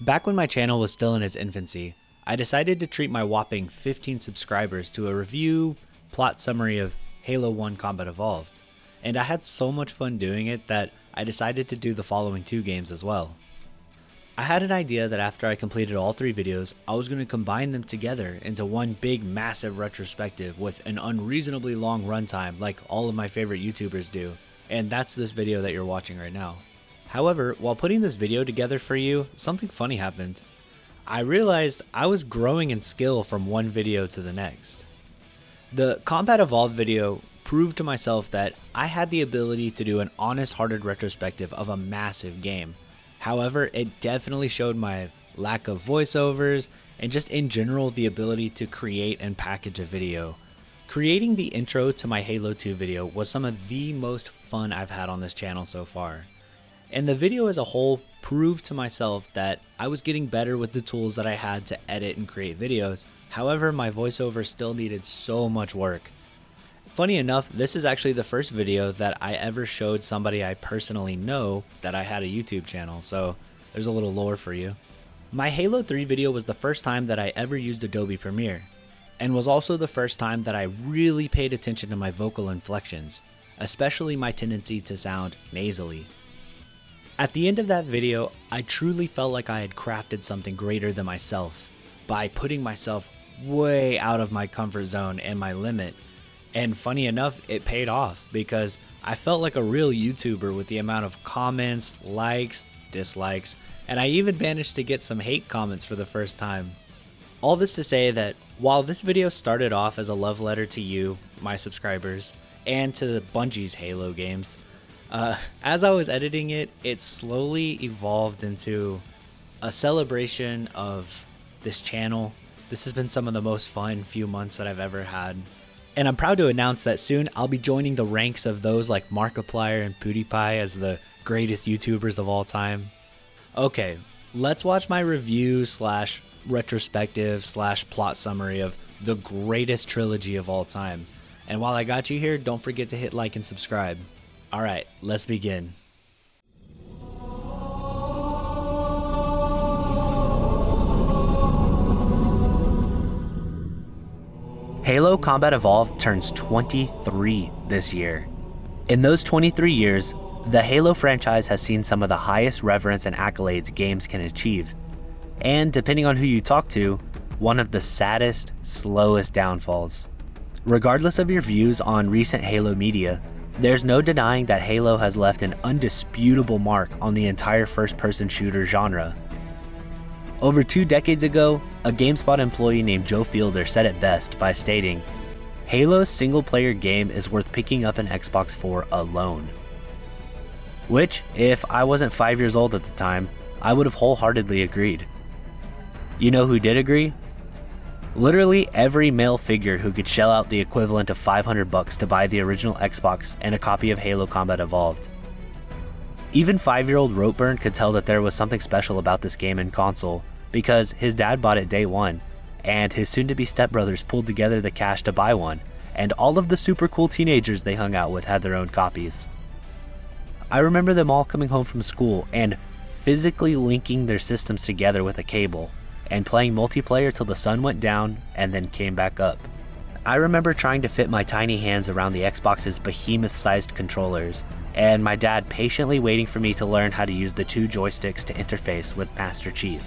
Back when my channel was still in its infancy, I decided to treat my whopping 15 subscribers to a review, plot summary of Halo 1 Combat Evolved, and I had so much fun doing it that I decided to do the following 2 games as well. I had an idea that after I completed all 3 videos, I was going to combine them together into one big massive retrospective with an unreasonably long runtime like all of my favorite YouTubers do, and that's this video that you're watching right now. However, while putting this video together for you, something funny happened. I realized I was growing in skill from one video to the next. The Combat Evolved video proved to myself that I had the ability to do an honest-hearted retrospective of a massive game. However, it definitely showed my lack of voiceovers and just in general the ability to create and package a video. Creating the intro to my Halo 2 video was some of the most fun I've had on this channel so far. And the video as a whole proved to myself that I was getting better with the tools that I had to edit and create videos. However, my voiceover still needed so much work. Funny enough, this is actually the first video that I ever showed somebody I personally know that I had a YouTube channel, so there's a little lore for you. My Halo 3 video was the first time that I ever used Adobe Premiere, and was also the first time that I really paid attention to my vocal inflections, especially my tendency to sound nasally. At the end of that video, I truly felt like I had crafted something greater than myself by putting myself way out of my comfort zone and my limit. And funny enough, it paid off because I felt like a real YouTuber with the amount of comments, likes, dislikes, and I even managed to get some hate comments for the first time. All this to say that while this video started off as a love letter to you, my subscribers, and to the Bungie's Halo games, as I was editing it, it slowly evolved into a celebration of this channel. This has been some of the most fun few months that I've ever had. And I'm proud to announce that soon I'll be joining the ranks of those like Markiplier and PewDiePie as the greatest YouTubers of all time. Okay, let's watch my review slash retrospective slash plot summary of the greatest trilogy of all time. And while I got you here, don't forget to hit like and subscribe. Alright, let's begin. Halo Combat Evolved turns 23 this year. In those 23 years, the Halo franchise has seen some of the highest reverence and accolades games can achieve. And depending on who you talk to, one of the saddest, slowest downfalls. Regardless of your views on recent Halo media, there's no denying that Halo has left an undisputable mark on the entire first-person shooter genre. Over 2 decades ago, a GameSpot employee named Joe Fielder said it best by stating, "Halo's single-player game is worth picking up an Xbox for alone." Which, if I wasn't 5 years old at the time, I would have wholeheartedly agreed. You know who did agree? Literally every male figure who could shell out the equivalent of $500 to buy the original Xbox and a copy of Halo Combat Evolved. Even 5-year-old Ropeburn could tell that there was something special about this game and console because his dad bought it day one, and his soon-to-be stepbrothers pulled together the cash to buy one, and all of the super cool teenagers they hung out with had their own copies. I remember them all coming home from school and physically linking their systems together with a cable, and playing multiplayer till the sun went down and then came back up. I remember trying to fit my tiny hands around the Xbox's behemoth-sized controllers, and my dad patiently waiting for me to learn how to use the 2 joysticks to interface with Master Chief.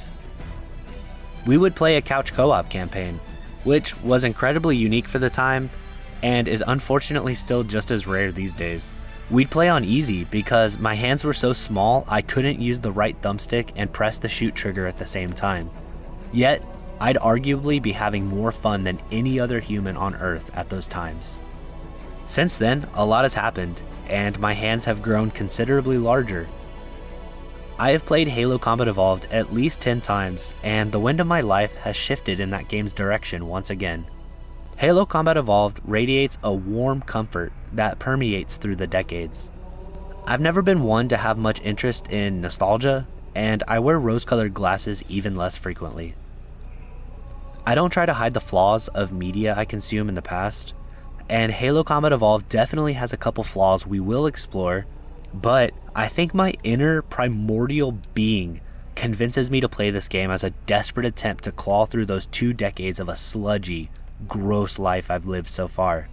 We would play a couch co-op campaign, which was incredibly unique for the time, and is unfortunately still just as rare these days. We'd play on easy because my hands were so small I couldn't use the right thumbstick and press the shoot trigger at the same time. Yet, I'd arguably be having more fun than any other human on Earth at those times. Since then, a lot has happened, and my hands have grown considerably larger. I have played Halo Combat Evolved at least 10 times, and the wind of my life has shifted in that game's direction once again. Halo Combat Evolved radiates a warm comfort that permeates through the decades. I've never been one to have much interest in nostalgia, and I wear rose-colored glasses even less frequently. I don't try to hide the flaws of media I consume in the past, and Halo Combat Evolved definitely has a couple flaws we will explore, but I think my inner primordial being convinces me to play this game as a desperate attempt to claw through those 2 decades of a sludgy, gross life I've lived so far.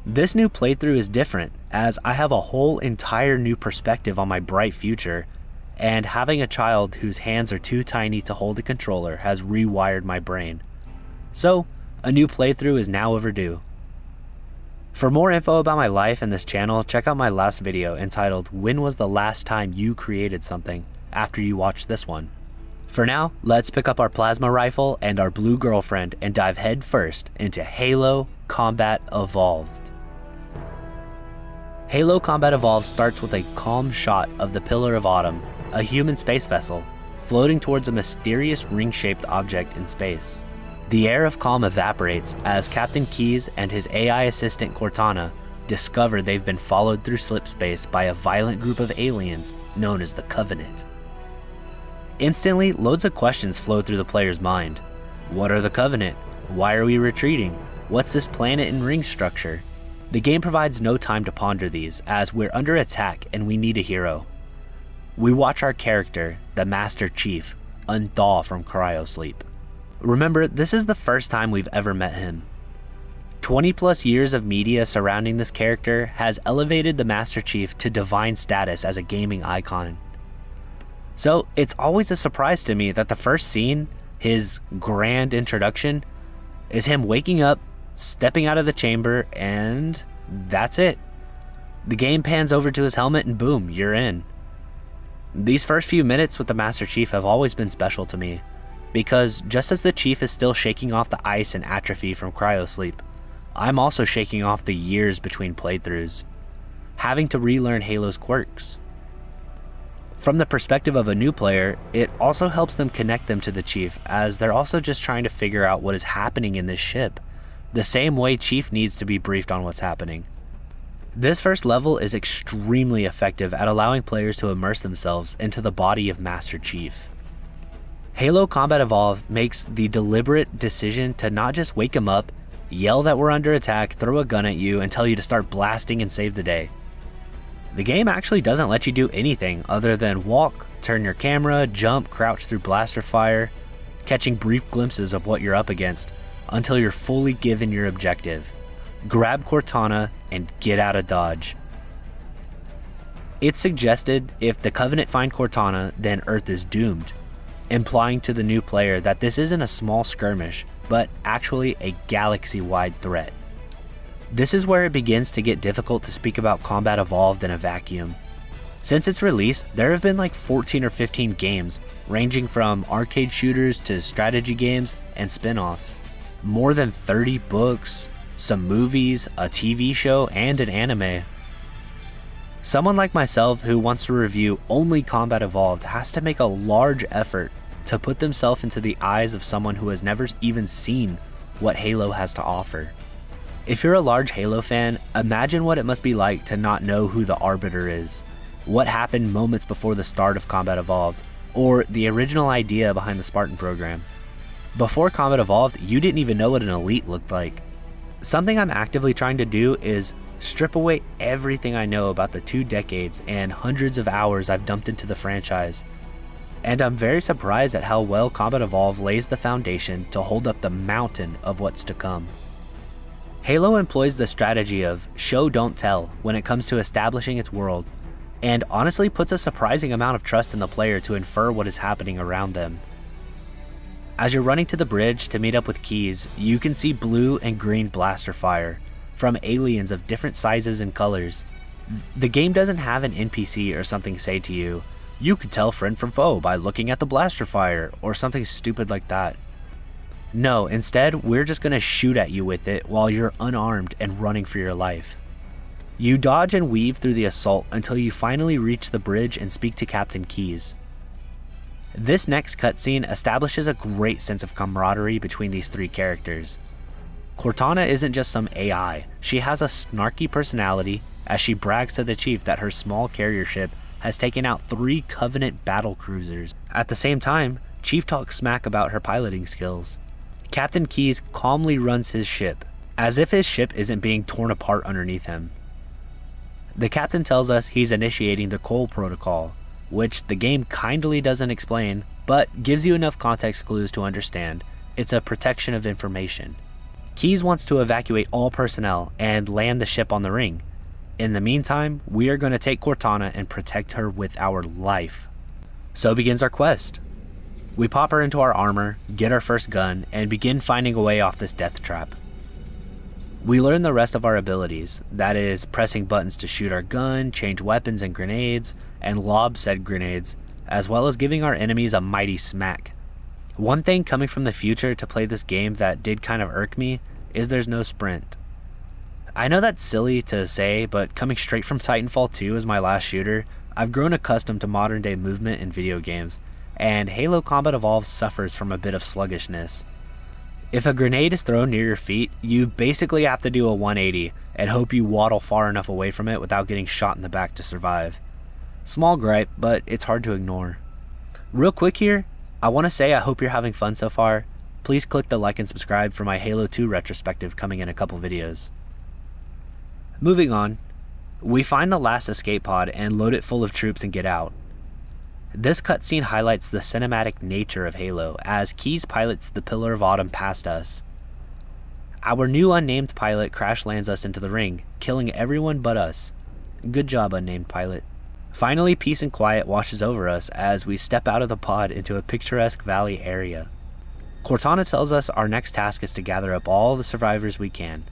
This new playthrough is different, as I have a whole entire new perspective on my bright future, and having a child whose hands are too tiny to hold a controller has rewired my brain. So, a new playthrough is now overdue. For more info about my life and this channel, check out my last video entitled "When was the last time you created something?" after you watch this one. For now, let's pick up our plasma rifle and our blue girlfriend and dive head first into Halo Combat Evolved. Halo Combat Evolved starts with a calm shot of the Pillar of Autumn, a human space vessel, floating towards a mysterious ring-shaped object in space. The air of calm evaporates as Captain Keyes and his AI assistant Cortana discover they've been followed through slipspace by a violent group of aliens known as the Covenant. Instantly, loads of questions flow through the player's mind. What are the Covenant? Why are we retreating? What's this planet and ring structure? The game provides no time to ponder these, as we're under attack and we need a hero. We watch our character, the Master Chief, unthaw from cryosleep. Remember, this is the first time we've ever met him. 20 plus years of media surrounding this character has elevated the Master Chief to divine status as a gaming icon. So it's always a surprise to me that the first scene, his grand introduction, is him waking up, stepping out of the chamber, and that's it. The game pans over to his helmet and boom, you're in. These first few minutes with the Master Chief have always been special to me, because just as the Chief is still shaking off the ice and atrophy from cryosleep, I'm also shaking off the years between playthroughs, having to relearn Halo's quirks. From the perspective of a new player, it also helps them connect them to the Chief, as they're also just trying to figure out what is happening in this ship, the same way Chief needs to be briefed on what's happening. This first level is extremely effective at allowing players to immerse themselves into the body of Master Chief. Halo Combat Evolved makes the deliberate decision to not just wake him up, yell that we're under attack, throw a gun at you, and tell you to start blasting and save the day. The game actually doesn't let you do anything other than walk, turn your camera, jump, crouch through blaster fire, catching brief glimpses of what you're up against, until you're fully given your objective. Grab Cortana and get out of Dodge. It's suggested if the Covenant find Cortana, then Earth is doomed, implying to the new player that this isn't a small skirmish, but actually a galaxy-wide threat. This is where it begins to get difficult to speak about Combat Evolved in a vacuum. Since its release, there have been like 14 or 15 games, ranging from arcade shooters to strategy games and spin-offs. More than 30 books, some movies, a TV show, and an anime. Someone like myself who wants to review only Combat Evolved has to make a large effort to put themselves into the eyes of someone who has never even seen what Halo has to offer. If you're a large Halo fan, imagine what it must be like to not know who the Arbiter is, what happened moments before the start of Combat Evolved, or the original idea behind the Spartan program. Before Combat Evolved, you didn't even know what an elite looked like. Something I'm actively trying to do is strip away everything I know about the 2 decades and hundreds of hours I've dumped into the franchise. And I'm very surprised at how well Combat Evolved lays the foundation to hold up the mountain of what's to come. Halo employs the strategy of show don't tell when it comes to establishing its world, and honestly puts a surprising amount of trust in the player to infer what is happening around them. As you're running to the bridge to meet up with Keyes, you can see blue and green blaster fire from aliens of different sizes and colors. The game doesn't have an NPC or something say to you, "You could tell friend from foe by looking at the blaster fire," or something stupid like that. No, instead, we're just gonna shoot at you with it while you're unarmed and running for your life. You dodge and weave through the assault until you finally reach the bridge and speak to Captain Keyes. This next cutscene establishes a great sense of camaraderie between these 3 characters. Cortana isn't just some AI, she has a snarky personality as she brags to the Chief that her small carrier ship has taken out 3 Covenant battle cruisers. At the same time, Chief talks smack about her piloting skills. Captain Keyes calmly runs his ship, as if his ship isn't being torn apart underneath him. The captain tells us he's initiating the Cole Protocol, which the game kindly doesn't explain, but gives you enough context clues to understand it's a protection of information. Keyes wants to evacuate all personnel and land the ship on the ring. In the meantime, we are going to take Cortana and protect her with our life. So begins our quest. We pop her into our armor, get our first gun, and begin finding a way off this death trap. We learn the rest of our abilities, that is, pressing buttons to shoot our gun, change weapons and grenades, and lob said grenades, as well as giving our enemies a mighty smack. One thing coming from the future to play this game that did kind of irk me is there's no sprint. I know that's silly to say, but coming straight from Titanfall 2 as my last shooter, I've grown accustomed to modern day movement in video games, and Halo Combat Evolved suffers from a bit of sluggishness. If a grenade is thrown near your feet, you basically have to do a 180 and hope you waddle far enough away from it without getting shot in the back to survive. Small gripe, but it's hard to ignore. Real quick here, I want to say I hope you're having fun so far. Please click the like and subscribe for my Halo 2 retrospective coming in a couple videos. Moving on, we find the last escape pod and load it full of troops and get out. This cutscene highlights the cinematic nature of Halo as Keyes pilots the Pillar of Autumn past us. Our new unnamed pilot crash lands us into the ring, killing everyone but us. Good job, unnamed pilot. Finally, peace and quiet washes over us as we step out of the pod into a picturesque valley area. Cortana tells us our next task is to gather up all the survivors we can.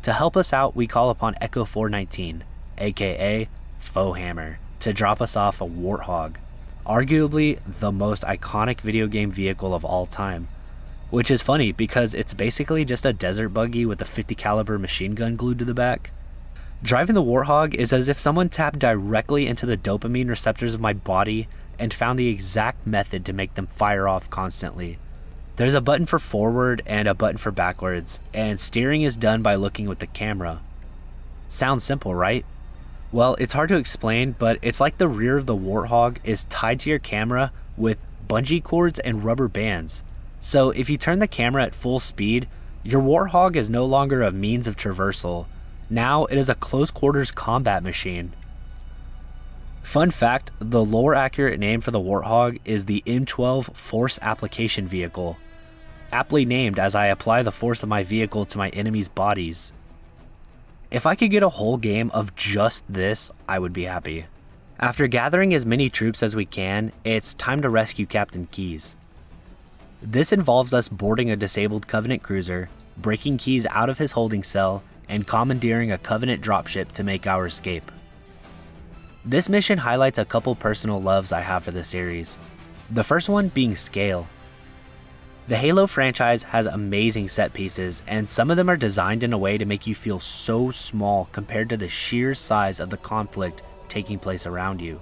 To help us out, we call upon Echo 419, aka Foehammer, to drop us off a Warthog, arguably the most iconic video game vehicle of all time. Which is funny because it's basically just a desert buggy with a 50 caliber machine gun glued to the back. Driving the Warthog is as if someone tapped directly into the dopamine receptors of my body and found the exact method to make them fire off constantly. There's a button for forward and a button for backwards, and steering is done by looking with the camera. Sounds simple, right? Well, it's hard to explain, but it's like the rear of the Warthog is tied to your camera with bungee cords and rubber bands. So if you turn the camera at full speed, your Warthog is no longer a means of traversal. Now it is a close quarters combat machine. Fun fact, the lore accurate name for the Warthog is the M12 Force Application Vehicle, aptly named as I apply the force of my vehicle to my enemies' bodies. If I could get a whole game of just this, I would be happy. After gathering as many troops as we can, it's time to rescue Captain Keyes. This involves us boarding a disabled Covenant cruiser, breaking Keyes out of his holding cell, and commandeering a Covenant dropship to make our escape. This mission highlights a couple personal loves I have for the series. The first one being scale. The Halo franchise has amazing set pieces, and some of them are designed in a way to make you feel so small compared to the sheer size of the conflict taking place around you.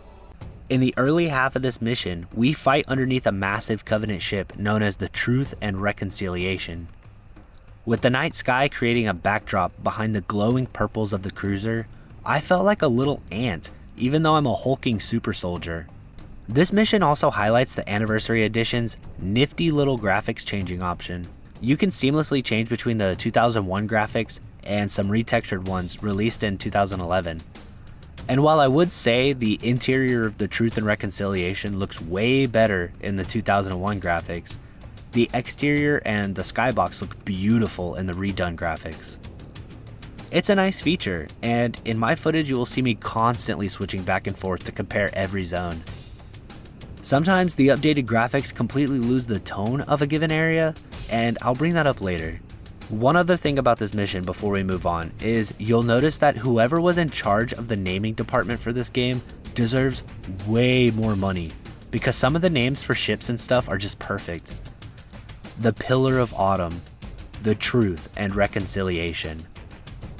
In the early half of this mission, we fight underneath a massive Covenant ship known as the Truth and Reconciliation. With the night sky creating a backdrop behind the glowing purples of the cruiser, I felt like a little ant, even though I'm a hulking super soldier. This mission also highlights the Anniversary Edition's nifty little graphics changing option. You can seamlessly change between the 2001 graphics and some retextured ones released in 2011. And while I would say the interior of the Truth and Reconciliation looks way better in the 2001 graphics, the exterior and the skybox look beautiful in the redone graphics. It's a nice feature, and in my footage you will see me constantly switching back and forth to compare every zone. Sometimes the updated graphics completely lose the tone of a given area, and I'll bring that up later. One other thing about this mission before we move on is you'll notice that whoever was in charge of the naming department for this game deserves way more money, because some of the names for ships and stuff are just perfect. The Pillar of Autumn, the Truth and Reconciliation.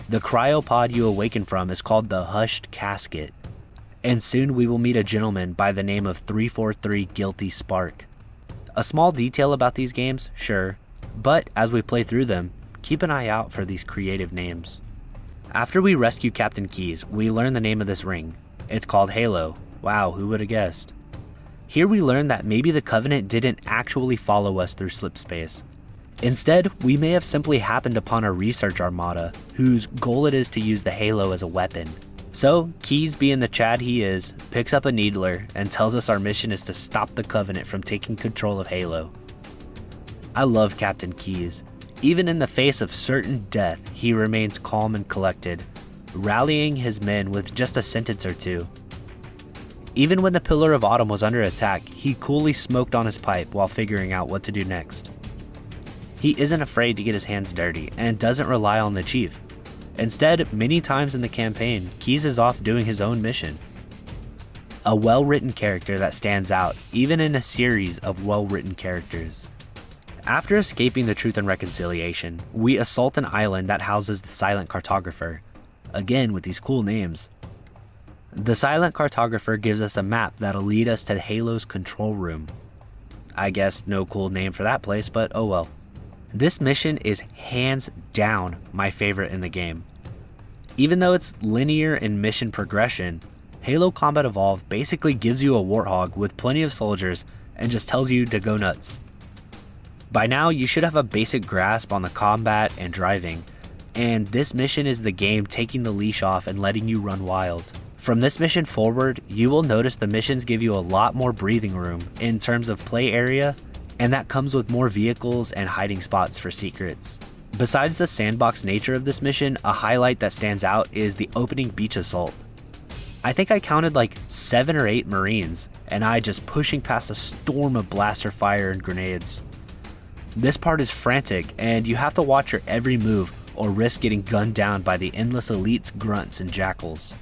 The cryopod you awaken from is called the Hushed Casket, and soon we will meet a gentleman by the name of 343 Guilty Spark. A small detail about these games, sure, but as we play through them, keep an eye out for these creative names. After we rescue Captain Keyes, we learn the name of this ring. It's called Halo. Wow, who would have guessed? Here we learn that maybe the Covenant didn't actually follow us through slipspace. Instead, we may have simply happened upon a research armada whose goal it is to use the Halo as a weapon. So, Keyes, being the Chad he is, picks up a needler and tells us our mission is to stop the Covenant from taking control of Halo. I love Captain Keyes. Even in the face of certain death, he remains calm and collected, rallying his men with just a sentence or two. Even when the Pillar of Autumn was under attack, he coolly smoked on his pipe while figuring out what to do next. He isn't afraid to get his hands dirty and doesn't rely on the Chief. Instead, many times in the campaign, Keyes is off doing his own mission. A well-written character that stands out, even in a series of well-written characters. After escaping the Truth and Reconciliation, we assault an island that houses the Silent Cartographer, again with these cool names. The Silent Cartographer gives us a map that'll lead us to Halo's control room. I guess no cool name for that place, but oh well. This mission is hands down my favorite in the game. Even though it's linear in mission progression, Halo Combat Evolved basically gives you a warthog with plenty of soldiers and just tells you to go nuts. By now, you should have a basic grasp on the combat and driving, and this mission is the game taking the leash off and letting you run wild. From this mission forward, you will notice the missions give you a lot more breathing room in terms of play area, and that comes with more vehicles and hiding spots for secrets. Besides the sandbox nature of this mission, a highlight that stands out is the opening beach assault. I think I counted like 7 or 8 Marines, and I just pushing past a storm of blaster fire and grenades. This part is frantic, and you have to watch your every move or risk getting gunned down by the endless elites, grunts, and jackals.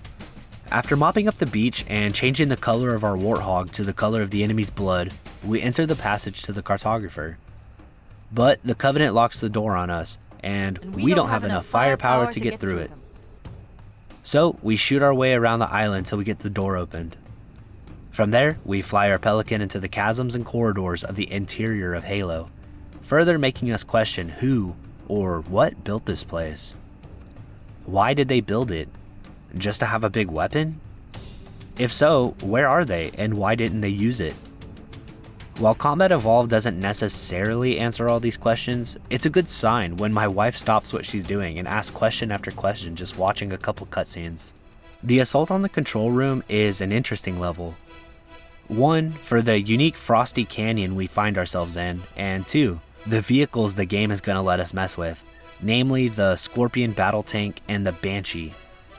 After mopping up the beach and changing the color of our warthog to the color of the enemy's blood, we enter the passage to the Cartographer. But the Covenant locks the door on us, and we don't have enough firepower to get through it. So we shoot our way around the island till we get the door opened. From there, we fly our Pelican into the chasms and corridors of the interior of Halo, further making us question who or what built this place. Why did they build it? Just to have a big weapon? If so, where are they and why didn't they use it? While Combat Evolved doesn't necessarily answer all these questions, it's a good sign when my wife stops what she's doing and asks question after question just watching a couple cutscenes. The assault on the control room is an interesting level. 1, for the unique frosty canyon we find ourselves in, and 2, the vehicles the game is going to let us mess with, namely the Scorpion battle tank and the Banshee,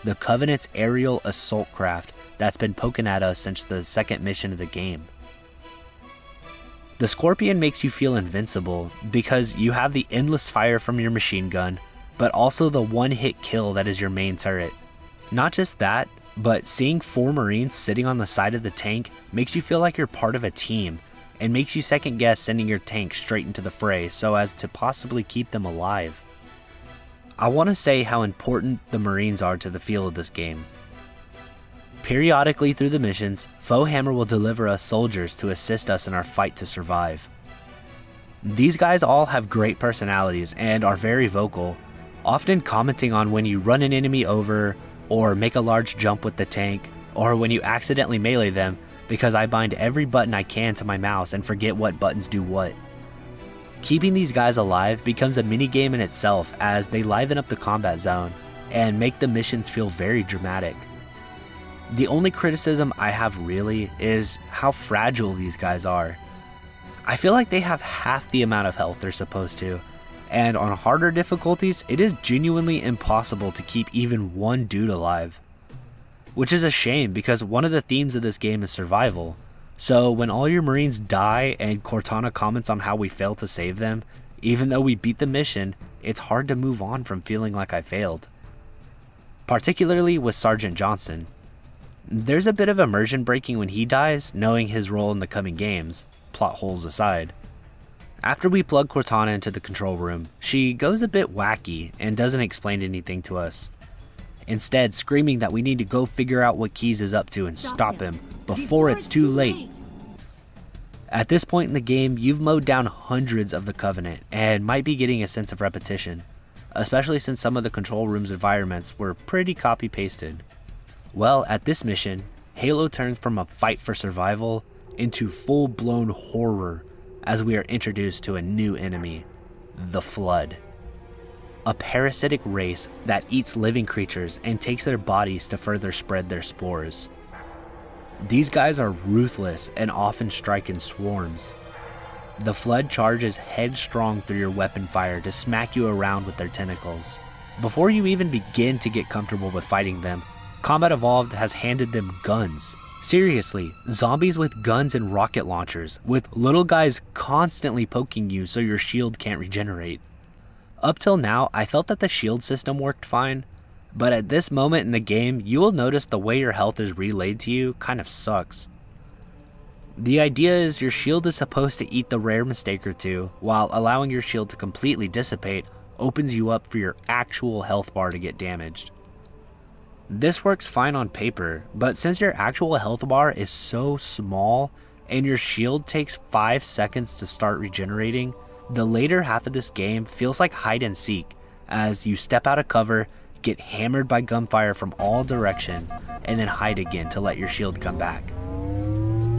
the Covenant's aerial assault craft that's been poking at us since the second mission of the game. The Scorpion makes you feel invincible because you have the endless fire from your machine gun, but also the one-hit kill that is your main turret. Not just that, but seeing 4 Marines sitting on the side of the tank makes you feel like you're part of a team, and makes you second guess sending your tank straight into the fray so as to possibly keep them alive. I want to say how important the Marines are to the feel of this game. Periodically through the missions, Foehammer will deliver us soldiers to assist us in our fight to survive. These guys all have great personalities and are very vocal, often commenting on when you run an enemy over, or make a large jump with the tank, or when you accidentally melee them, because I bind every button I can to my mouse and forget what buttons do what. Keeping these guys alive becomes a minigame in itself as they liven up the combat zone and make the missions feel very dramatic. The only criticism I have really is how fragile these guys are. I feel like they have half the amount of health they're supposed to, and on harder difficulties it is genuinely impossible to keep even one dude alive. Which is a shame because one of the themes of this game is survival. So when all your Marines die and Cortana comments on how we failed to save them, even though we beat the mission, it's hard to move on from feeling like I failed. Particularly with Sergeant Johnson. There's a bit of immersion breaking when he dies, knowing his role in the coming games, plot holes aside. After we plug Cortana into the control room, she goes a bit wacky and doesn't explain anything to us. Instead, screaming that we need to go figure out what Keyes is up to and stop him before it's too late. At this point in the game, you've mowed down hundreds of the Covenant and might be getting a sense of repetition, especially since some of the control room's environments were pretty copy-pasted. Well, at this mission, Halo turns from a fight for survival into full-blown horror as we are introduced to a new enemy, the Flood. a parasitic race that eats living creatures and takes their bodies to further spread their spores. These guys are ruthless and often strike in swarms. The Flood charges headstrong through your weapon fire to smack you around with their tentacles. Before you even begin to get comfortable with fighting them, Combat Evolved has handed them guns. Seriously, zombies with guns and rocket launchers, with little guys constantly poking you so your shield can't regenerate. Up till now, I felt that the shield system worked fine, but at this moment in the game, you will notice the way your health is relayed to you kind of sucks. The idea is your shield is supposed to eat the rare mistake or two, while allowing your shield to completely dissipate opens you up for your actual health bar to get damaged. This works fine on paper, but since your actual health bar is so small and your shield takes 5 seconds to start regenerating, the later half of this game feels like hide and seek as you step out of cover, get hammered by gunfire from all directions, and then hide again to let your shield come back.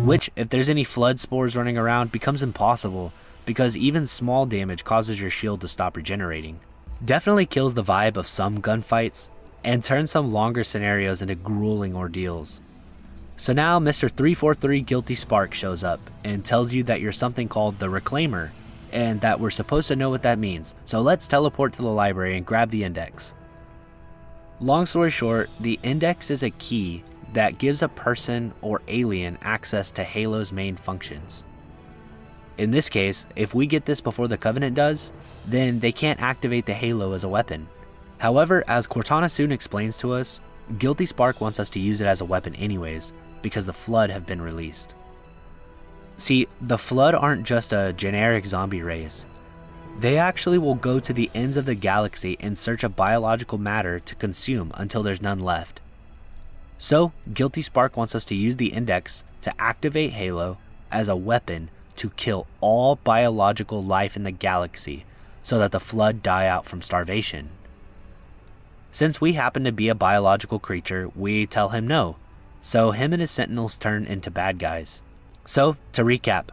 Which, if there's any flood spores running around, becomes impossible because even small damage causes your shield to stop regenerating. Definitely kills the vibe of some gunfights and turns some longer scenarios into grueling ordeals. So now Mr. 343 Guilty Spark shows up and tells you that you're something called the Reclaimer, and that we're supposed to know what that means, so let's teleport to the library and grab the index. Long story short, the index is a key that gives a person or alien access to Halo's main functions. In this case, if we get this before the Covenant does, then they can't activate the Halo as a weapon. However, as Cortana soon explains to us, Guilty Spark wants us to use it as a weapon anyways, because the Flood have been released. See, the Flood aren't just a generic zombie race. They actually will go to the ends of the galaxy in search of biological matter to consume until there's none left. So, Guilty Spark wants us to use the index to activate Halo as a weapon to kill all biological life in the galaxy so that the Flood die out from starvation. Since we happen to be a biological creature, we tell him no, so him and his sentinels turn into bad guys. So, to recap,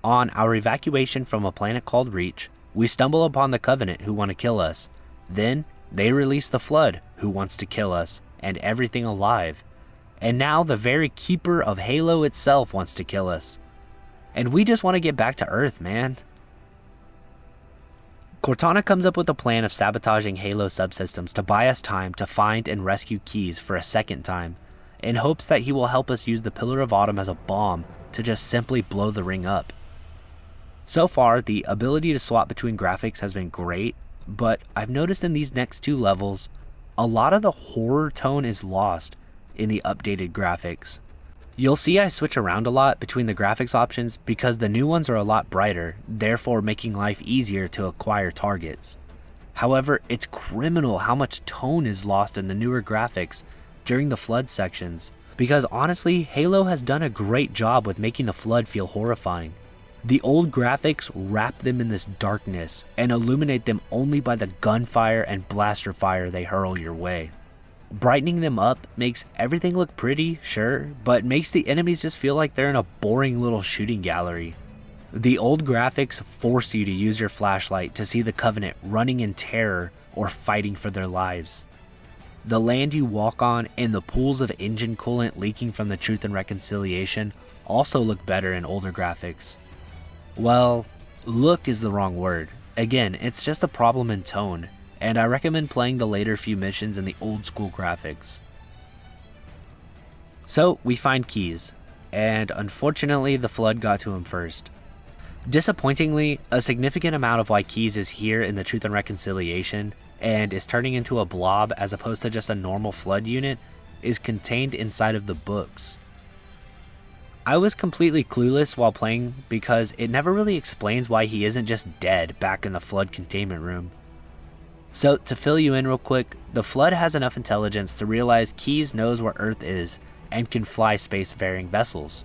on our evacuation from a planet called Reach, we stumble upon the Covenant who want to kill us. Then, they release the Flood who wants to kill us and everything alive. And now the very keeper of Halo itself wants to kill us. And we just want to get back to Earth, man. Cortana comes up with a plan of sabotaging Halo subsystems to buy us time to find and rescue Keys for a second time, in hopes that he will help us use the Pillar of Autumn as a bomb to just simply blow the ring up. So far, the ability to swap between graphics has been great, but I've noticed in these next 2 levels, a lot of the horror tone is lost in the updated graphics. You'll see I switch around a lot between the graphics options because the new ones are a lot brighter, therefore making life easier to acquire targets. However, it's criminal how much tone is lost in the newer graphics during the Flood sections, because honestly, Halo has done a great job with making the Flood feel horrifying. The old graphics wrap them in this darkness and illuminate them only by the gunfire and blaster fire they hurl your way. Brightening them up makes everything look pretty, sure, but makes the enemies just feel like they're in a boring little shooting gallery. The old graphics force you to use your flashlight to see the Covenant running in terror or fighting for their lives. The land you walk on and the pools of engine coolant leaking from the Truth and Reconciliation also look better in older graphics. Well, look is the wrong word. Again, it's just a problem in tone, and I recommend playing the later few missions in the old school graphics. So, we find Keys, and unfortunately the Flood got to him first. Disappointingly, a significant amount of why Keys is here in the Truth and Reconciliation and is turning into a blob as opposed to just a normal Flood unit is contained inside of the books. I was completely clueless while playing because it never really explains why he isn't just dead back in the Flood containment room. So to fill you in real quick, the Flood has enough intelligence to realize Keys knows where Earth is and can fly space-faring vessels.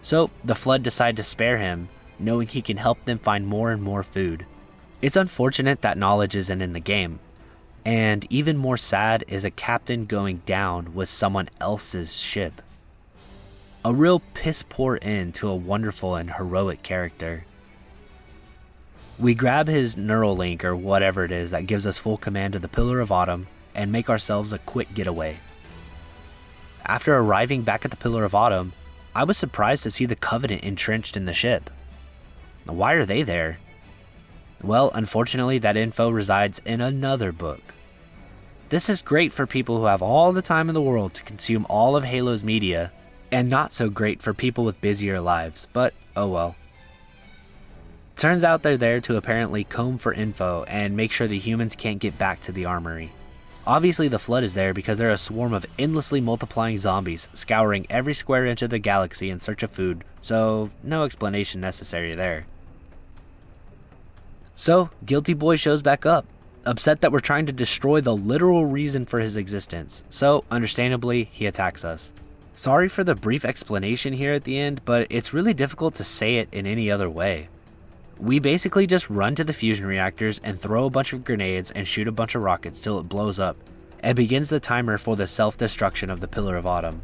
So the Flood decide to spare him, knowing he can help them find more and more food. It's unfortunate that knowledge isn't in the game, and even more sad is a captain going down with someone else's ship. A real piss-poor end to a wonderful and heroic character. We grab his neural link or whatever it is that gives us full command of the Pillar of Autumn and make ourselves a quick getaway. After arriving back at the Pillar of Autumn, I was surprised to see the Covenant entrenched in the ship. Why are they there? Well, unfortunately, that info resides in another book. This is great for people who have all the time in the world to consume all of Halo's media, and not so great for people with busier lives, but oh well. Turns out they're there to apparently comb for info and make sure the humans can't get back to the armory. Obviously the Flood is there because they're a swarm of endlessly multiplying zombies scouring every square inch of the galaxy in search of food, so no explanation necessary there. So, Guilty Boy shows back up, upset that we're trying to destroy the literal reason for his existence, so understandably he attacks us. Sorry for the brief explanation here at the end, but it's really difficult to say it in any other way. We basically just run to the fusion reactors and throw a bunch of grenades and shoot a bunch of rockets till it blows up, and begins the timer for the self-destruction of the Pillar of Autumn.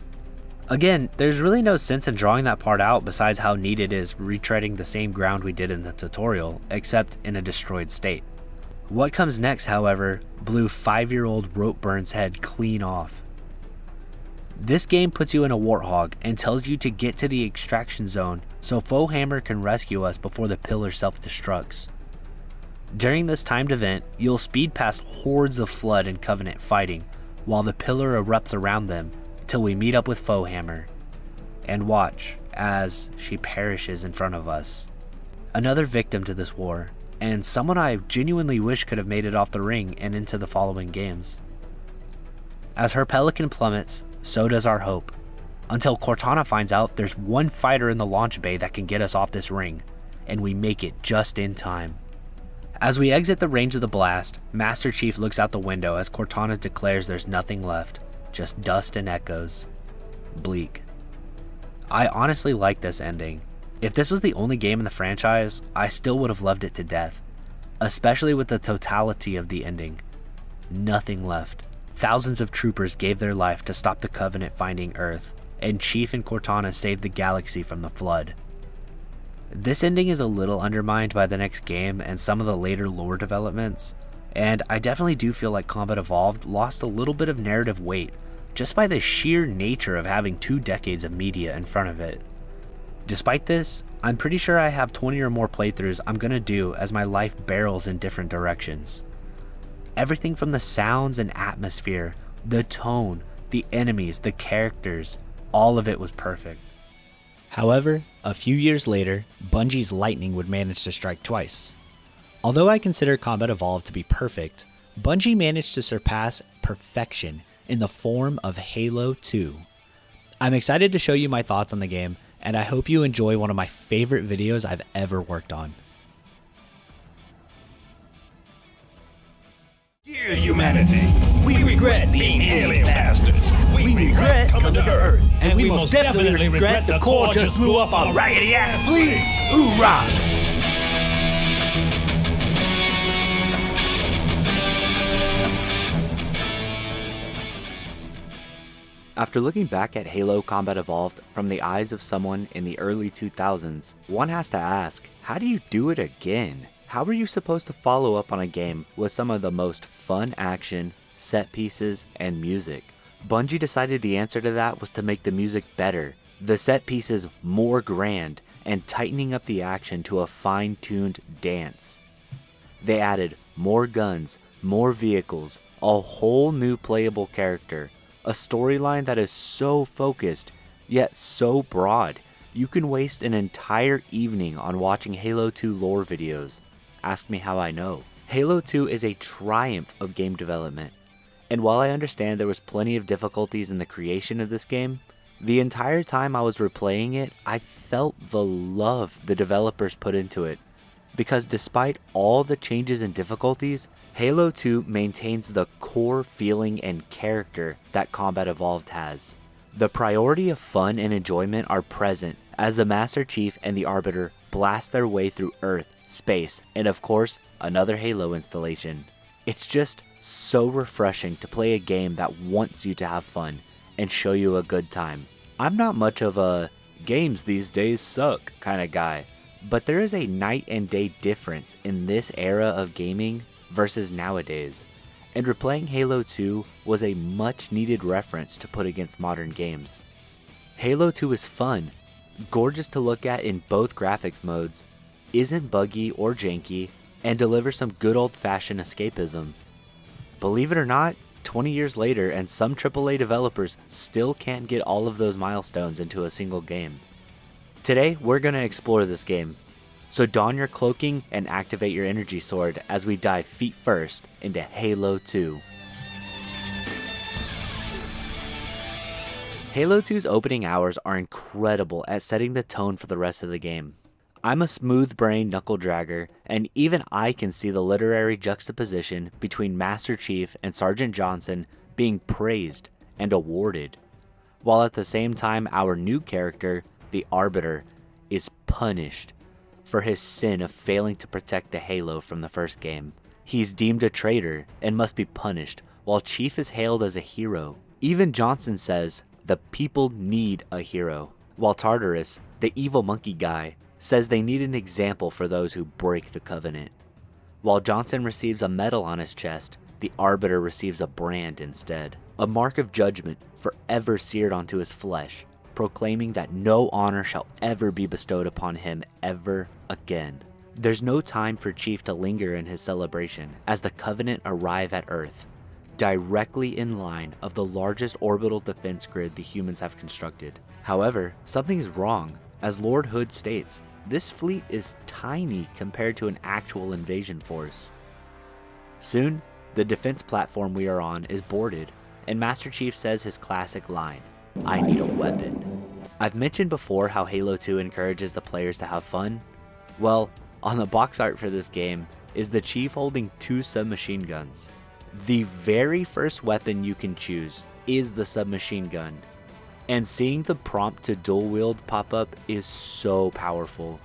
Again, there's really no sense in drawing that part out besides how neat it is retreading the same ground we did in the tutorial, except in a destroyed state. What comes next, however, blew 5-year-old Ropeburns' head clean off. This game puts you in a warthog and tells you to get to the extraction zone so Foehammer can rescue us before the pillar self-destructs. During this timed event, you'll speed past hordes of Flood and Covenant fighting while the pillar erupts around them till we meet up with Foehammer and watch as she perishes in front of us. Another victim to this war, and someone I genuinely wish could have made it off the ring and into the following games. As her Pelican plummets, so does our hope, until Cortana finds out there's one fighter in the launch bay that can get us off this ring, and we make it just in time. As we exit the range of the blast, Master Chief looks out the window as Cortana declares there's nothing left, just dust and echoes. Bleak. I honestly like this ending. If this was the only game in the franchise, I still would have loved it to death, especially with the totality of the ending. Nothing left. Thousands of troopers gave their life to stop the Covenant finding Earth, and Chief and Cortana saved the galaxy from the Flood. This ending is a little undermined by the next game and some of the later lore developments, and I definitely do feel like Combat Evolved lost a little bit of narrative weight just by the sheer nature of having 2 decades of media in front of it. Despite this, I'm pretty sure I have 20 or more playthroughs I'm gonna do as my life barrels in different directions. Everything from the sounds and atmosphere, the tone, the enemies, the characters, all of it was perfect. However, a few years later, Bungie's lightning would manage to strike twice. Although I consider Combat Evolved to be perfect, Bungie managed to surpass perfection in the form of Halo 2. I'm excited to show you my thoughts on the game, and I hope you enjoy one of my favorite videos I've ever worked on. Dear humanity, we regret being alien bastards. We regret coming to Earth. And we most definitely regret the core just blew up our raggedy ass fleet. Hoorah! After looking back at Halo Combat Evolved from the eyes of someone in the early 2000s, one has to ask, how do you do it again? How were you supposed to follow up on a game with some of the most fun action, set pieces, and music? Bungie decided the answer to that was to make the music better, the set pieces more grand, and tightening up the action to a fine-tuned dance. They added more guns, more vehicles, a whole new playable character, a storyline that is so focused, yet so broad, you can waste an entire evening on watching Halo 2 lore videos. Ask me how I know. Halo 2 is a triumph of game development, and while I understand there was plenty of difficulties in the creation of this game, the entire time I was replaying it, I felt the love the developers put into it. Because despite all the changes and difficulties, Halo 2 maintains the core feeling and character that Combat Evolved has. The priority of fun and enjoyment are present as the Master Chief and the Arbiter blast their way through Earth, space, and of course, another Halo installation. It's just so refreshing to play a game that wants you to have fun and show you a good time. I'm not much of a games these days suck kind of guy, But there is a night and day difference in this era of gaming versus nowadays, and replaying Halo 2 was a much needed reference to put against modern games. Halo 2 is fun, gorgeous to look at in both graphics modes, isn't buggy or janky, and delivers some good old-fashioned escapism. Believe it or not, 20 years later and some AAA developers still can't get all of those milestones into a single game. Today, we're going to explore this game, so don your cloaking and activate your energy sword as we dive feet first into Halo 2. Halo 2's opening hours are incredible at setting the tone for the rest of the game. I'm a smooth-brained knuckle-dragger, and even I can see the literary juxtaposition between Master Chief and Sergeant Johnson being praised and awarded, while at the same time our new character, the Arbiter, is punished for his sin of failing to protect the Halo from the first game. He's deemed a traitor and must be punished, while Chief is hailed as a hero. Even Johnson says, the people need a hero, while Tartarus, the evil monkey guy, says they need an example for those who break the Covenant. While Johnson receives a medal on his chest, the Arbiter receives a brand instead, a mark of judgment forever seared onto his flesh, proclaiming that no honor shall ever be bestowed upon him ever again. There's no time for Chief to linger in his celebration as the Covenant arrive at Earth, directly in line of the largest orbital defense grid the humans have constructed. However, something is wrong. As Lord Hood states, this fleet is tiny compared to an actual invasion force. Soon, the defense platform we are on is boarded, and Master Chief says his classic line, "I need a weapon." I've mentioned before how Halo 2 encourages the players to have fun. Well, on the box art for this game is the Chief holding 2 submachine guns. The very first weapon you can choose is the submachine gun, and seeing the prompt to dual wield pop up is so powerful.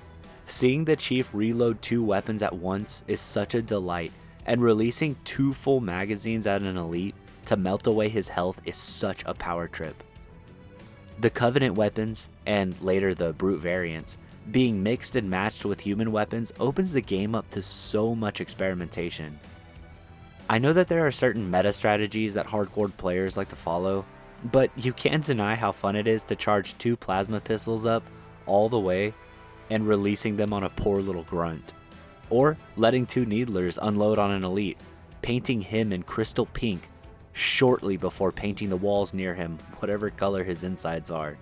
Seeing the Chief reload 2 weapons at once is such a delight, and releasing 2 full magazines at an elite to melt away his health is such a power trip. The Covenant weapons, and later the Brute variants, being mixed and matched with human weapons opens the game up to so much experimentation. I know that there are certain meta strategies that hardcore players like to follow, but you can't deny how fun it is to charge 2 plasma pistols up all the way and releasing them on a poor little grunt. Or letting 2 needlers unload on an elite, painting him in crystal pink shortly before painting the walls near him whatever color his insides are.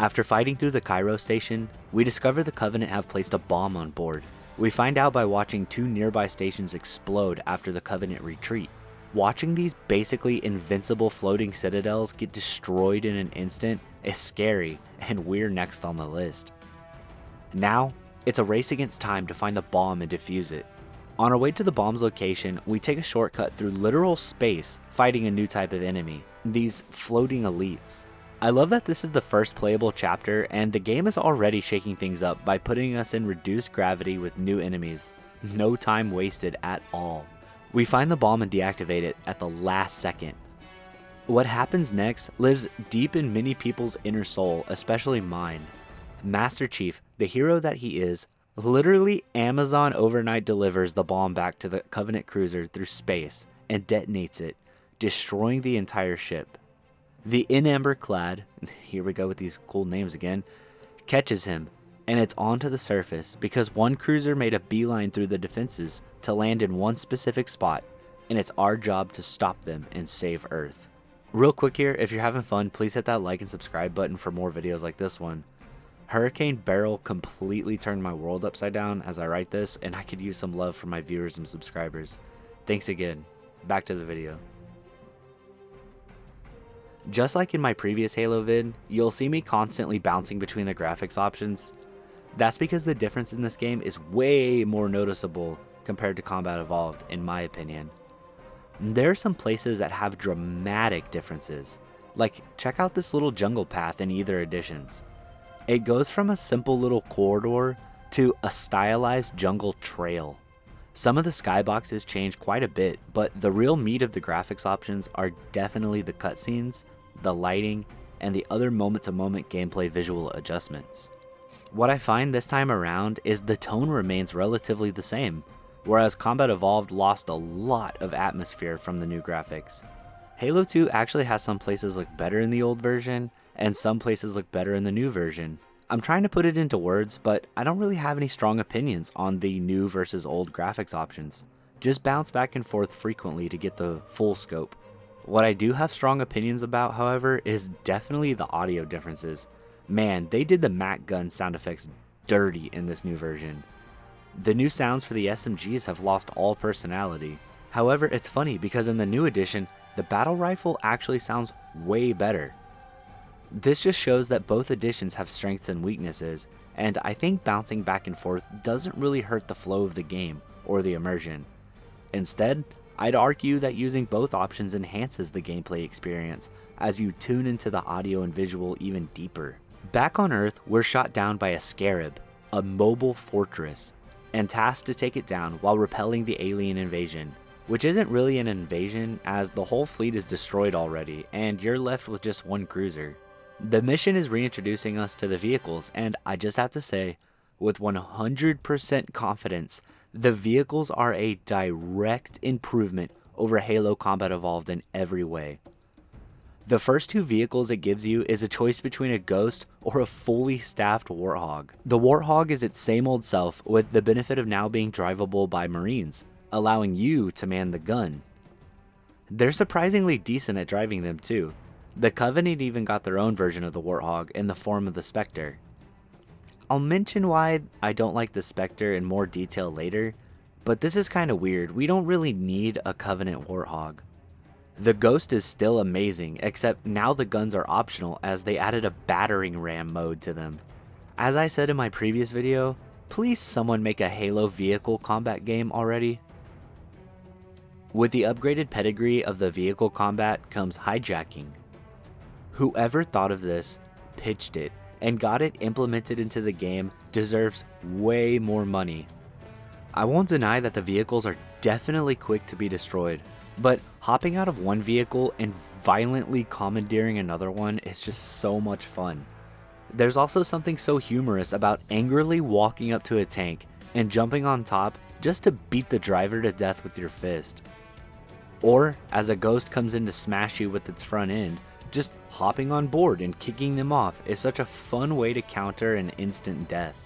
After fighting through the Cairo station, we discover the Covenant have placed a bomb on board. We find out by watching 2 nearby stations explode after the Covenant retreat. Watching these basically invincible floating citadels get destroyed in an instant is scary, and we're next on the list. Now, it's a race against time to find the bomb and defuse it. On our way to the bomb's location, we take a shortcut through literal space fighting a new type of enemy, these floating elites. I love that this is the first playable chapter and the game is already shaking things up by putting us in reduced gravity with new enemies. No time wasted at all. We find the bomb and deactivate it at the last second. What happens next lives deep in many people's inner soul, especially mine. Master Chief, the hero that he is, literally Amazon overnight delivers the bomb back to the Covenant cruiser through space and detonates it, destroying the entire ship. The in amber clad, here we go with these cool names again, catches him, and it's onto the surface because one cruiser made a beeline through the defenses to land in one specific spot, and it's our job to stop them and save Earth. Real quick here, if you're having fun, please hit that like and subscribe button for more videos like this one. Hurricane Beryl completely turned my world upside down as I write this, and I could use some love from my viewers and subscribers. Thanks again. Back to the video. Just like in my previous Halo vid, you'll see me constantly bouncing between the graphics options. That's because the difference in this game is way more noticeable compared to Combat Evolved, in my opinion. There are some places that have dramatic differences, like check out this little jungle path in either editions. It goes from a simple little corridor to a stylized jungle trail. Some of the skyboxes change quite a bit, but the real meat of the graphics options are definitely the cutscenes, the lighting, and the other moment-to-moment gameplay visual adjustments. What I find this time around is the tone remains relatively the same, whereas Combat Evolved lost a lot of atmosphere from the new graphics. Halo 2 actually has some places look better in the old version, and some places look better in the new version. I'm trying to put it into words, but I don't really have any strong opinions on the new versus old graphics options. Just bounce back and forth frequently to get the full scope. What I do have strong opinions about, however, is definitely the audio differences. Man, they did the Mac gun sound effects dirty in this new version. The new sounds for the SMGs have lost all personality. However, it's funny because in the new edition, the battle rifle actually sounds way better. This just shows that both editions have strengths and weaknesses, and I think bouncing back and forth doesn't really hurt the flow of the game or the immersion. Instead, I'd argue that using both options enhances the gameplay experience as you tune into the audio and visual even deeper. Back on Earth, we're shot down by a scarab, a mobile fortress, and tasked to take it down while repelling the alien invasion, which isn't really an invasion as the whole fleet is destroyed already and you're left with just one cruiser. The mission is reintroducing us to the vehicles, and I just have to say, with 100% confidence, the vehicles are a direct improvement over Halo Combat Evolved in every way. The first two vehicles it gives you is a choice between a Ghost or a fully staffed Warthog. The Warthog is its same old self with the benefit of now being drivable by Marines, allowing you to man the gun. They're surprisingly decent at driving them too. The Covenant even got their own version of the Warthog in the form of the Spectre. I'll mention why I don't like the Spectre in more detail later, but this is kinda weird. We don't really need a Covenant Warthog. The Ghost is still amazing, except now the guns are optional as they added a battering ram mode to them. As I said in my previous video, please someone make a Halo vehicle combat game already. With the upgraded pedigree of the vehicle combat comes hijacking. Whoever thought of this, pitched it, and got it implemented into the game deserves way more money. I won't deny that the vehicles are definitely quick to be destroyed, but hopping out of one vehicle and violently commandeering another one is just so much fun. There's also something so humorous about angrily walking up to a tank and jumping on top just to beat the driver to death with your fist. Or, as a Ghost comes in to smash you with its front end, just hopping on board and kicking them off is such a fun way to counter an instant death.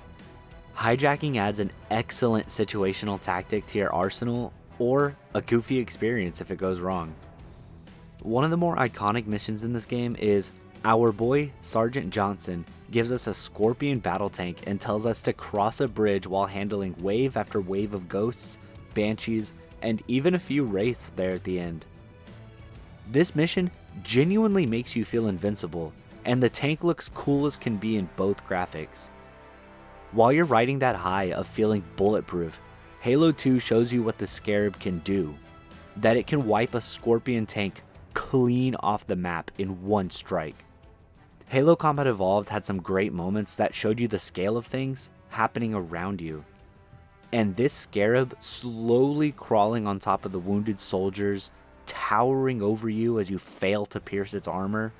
Hijacking adds an excellent situational tactic to your arsenal, or a goofy experience if it goes wrong. One of the more iconic missions in this game is our boy Sergeant Johnson gives us a Scorpion battle tank and tells us to cross a bridge while handling wave after wave of ghosts, banshees, and even a few wraiths there at the end. This mission genuinely makes you feel invincible, and the tank looks cool as can be in both graphics. While you're riding that high of feeling bulletproof, Halo 2 shows you what the Scarab can do, that it can wipe a Scorpion tank clean off the map in one strike. Halo Combat Evolved had some great moments that showed you the scale of things happening around you. And this Scarab slowly crawling on top of the wounded soldiers, towering over you as you fail to pierce its armor,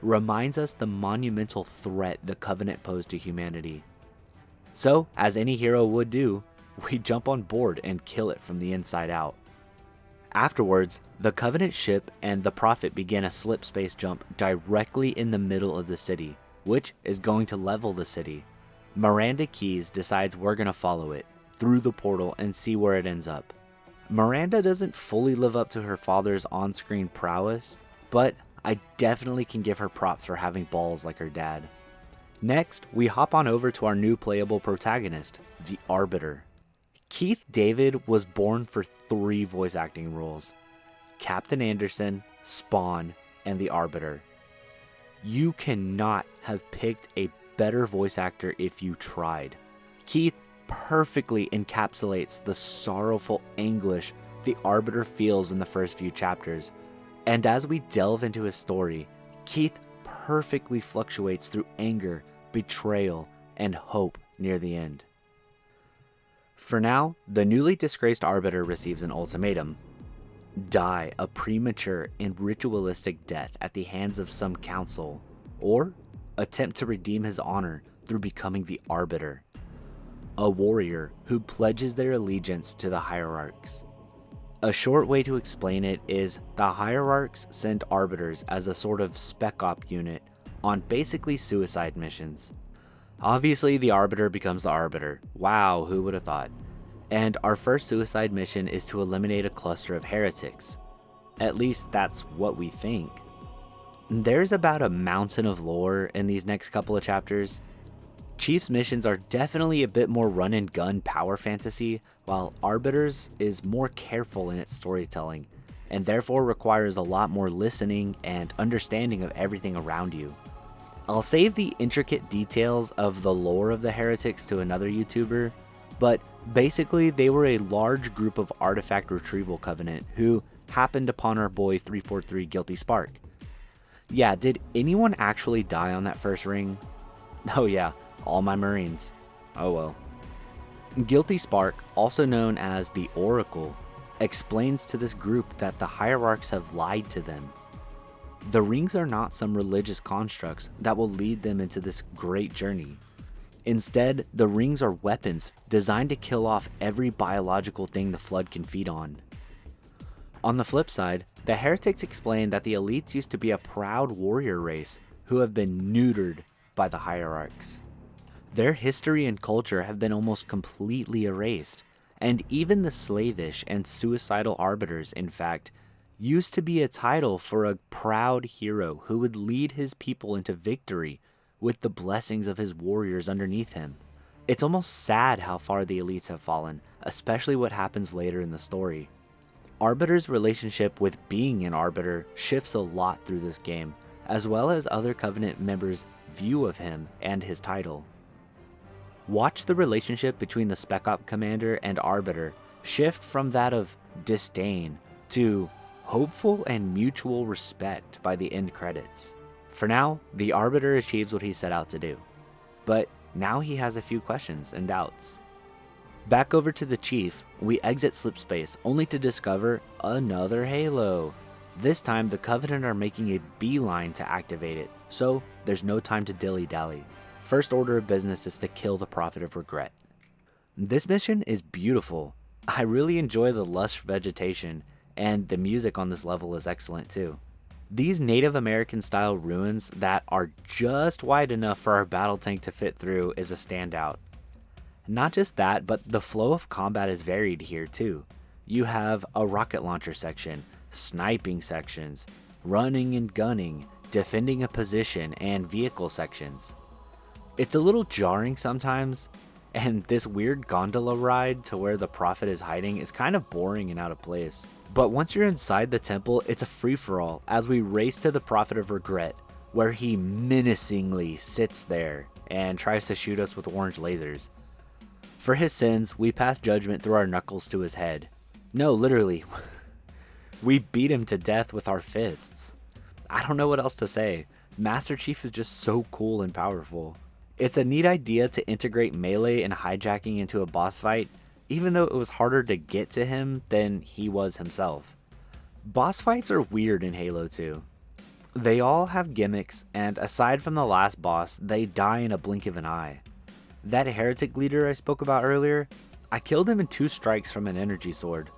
reminds us the monumental threat the Covenant posed to humanity. So, as any hero would do, we jump on board and kill it from the inside out. Afterwards, the Covenant ship and the Prophet begin a slip space jump directly in the middle of the city, which is going to level the city. Miranda Keyes decides we're going to follow it through the portal and see where it ends up. Miranda doesn't fully live up to her father's on-screen prowess, but I definitely can give her props for having balls like her dad. Next, we hop on over to our new playable protagonist, the Arbiter. Keith David was born for 3 voice acting roles: Captain Anderson, Spawn, and the Arbiter. You cannot have picked a better voice actor if you tried. Keith perfectly encapsulates the sorrowful anguish the Arbiter feels in the first few chapters, and as we delve into his story, Keith perfectly fluctuates through anger, betrayal, and hope near the end. For now, the newly disgraced Arbiter receives an ultimatum: die a premature and ritualistic death at the hands of some council, or attempt to redeem his honor through becoming the Arbiter, a warrior who pledges their allegiance to the hierarchs. A short way to explain it is the hierarchs send arbiters as a sort of spec op unit on basically suicide missions. Obviously, the arbiter becomes the arbiter. Wow, who would have thought? And our first suicide mission is to eliminate a cluster of heretics. At least that's what we think. There's about a mountain of lore in these next couple of chapters. Chief's missions are definitely a bit more run and gun power fantasy, while Arbiter's is more careful in its storytelling, and therefore requires a lot more listening and understanding of everything around you. I'll save the intricate details of the lore of the heretics to another YouTuber, but basically they were a large group of artifact retrieval covenant who happened upon our boy 343 Guilty Spark. Yeah, did anyone actually die on that first ring? Oh yeah, all my Marines. Oh well. Guilty Spark, also known as the Oracle, explains to this group that the hierarchs have lied to them. The rings are not some religious constructs that will lead them into this great journey. Instead, the rings are weapons designed to kill off every biological thing the Flood can feed on. On the flip side, the heretics explain that the elites used to be a proud warrior race who have been neutered by the hierarchs. Their history and culture have been almost completely erased, and even the slavish and suicidal arbiters, in fact, used to be a title for a proud hero who would lead his people into victory with the blessings of his warriors underneath him. It's almost sad how far the elites have fallen, especially what happens later in the story. Arbiter's relationship with being an arbiter shifts a lot through this game, as well as other Covenant members' view of him and his title. Watch the relationship between the Spec Op commander and arbiter shift from that of disdain to hopeful and mutual respect by the end credits. For now, the arbiter achieves what he set out to do, but now he has a few questions and doubts. Back over to the Chief, we exit Slipspace only to discover another Halo. This time the Covenant are making a beeline to activate it, so there's no time to dilly-dally. First order of business is to kill the Prophet of Regret. This mission is beautiful. I really enjoy the lush vegetation, and the music on this level is excellent too. These Native American style ruins that are just wide enough for our battle tank to fit through is a standout. Not just that, but the flow of combat is varied here too. You have a rocket launcher section, sniping sections, running and gunning, defending a position, and vehicle sections. It's a little jarring sometimes, and this weird gondola ride to where the Prophet is hiding is kind of boring and out of place. But once you're inside the temple, it's a free-for-all as we race to the Prophet of Regret, where he menacingly sits there and tries to shoot us with orange lasers. For his sins, we pass judgment through our knuckles to his head. No, literally. We beat him to death with our fists. I don't know what else to say. Master Chief is just so cool and powerful. It's a neat idea to integrate melee and hijacking into a boss fight, even though it was harder to get to him than he was himself. Boss fights are weird in Halo 2. They all have gimmicks, and aside from the last boss, they die in a blink of an eye. That heretic leader I spoke about earlier, I killed him in 2 strikes from an energy sword.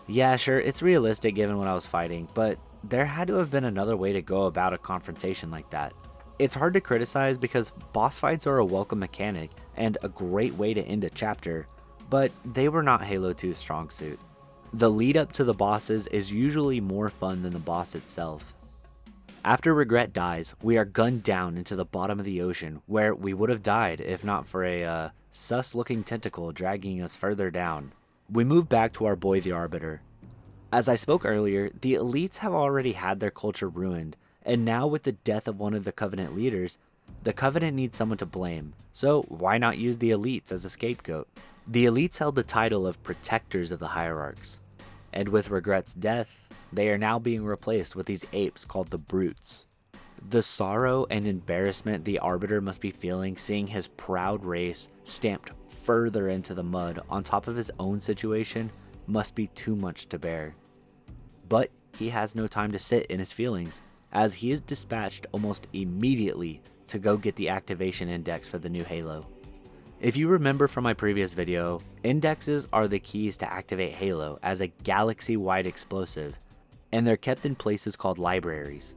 Yeah, sure, it's realistic given what I was fighting, but there had to have been another way to go about a confrontation like that. It's hard to criticize because boss fights are a welcome mechanic and a great way to end a chapter, but they were not Halo 2's strong suit. The lead up to the bosses is usually more fun than the boss itself. After Regret dies, we are gunned down into the bottom of the ocean, where we would have died if not for a sus-looking tentacle dragging us further down. We move back to our boy the Arbiter. As I spoke earlier, the elites have already had their culture ruined, and now with the death of one of the Covenant leaders, the Covenant needs someone to blame, so why not use the elites as a scapegoat? The elites held the title of protectors of the hierarchs, and with Regret's death, they are now being replaced with these apes called the Brutes. The sorrow and embarrassment the Arbiter must be feeling seeing his proud race stamped further into the mud on top of his own situation must be too much to bear. But he has no time to sit in his feelings, as he is dispatched almost immediately to go get the activation index for the new Halo. If you remember from my previous video, indexes are the keys to activate Halo as a galaxy-wide explosive, and they're kept in places called libraries.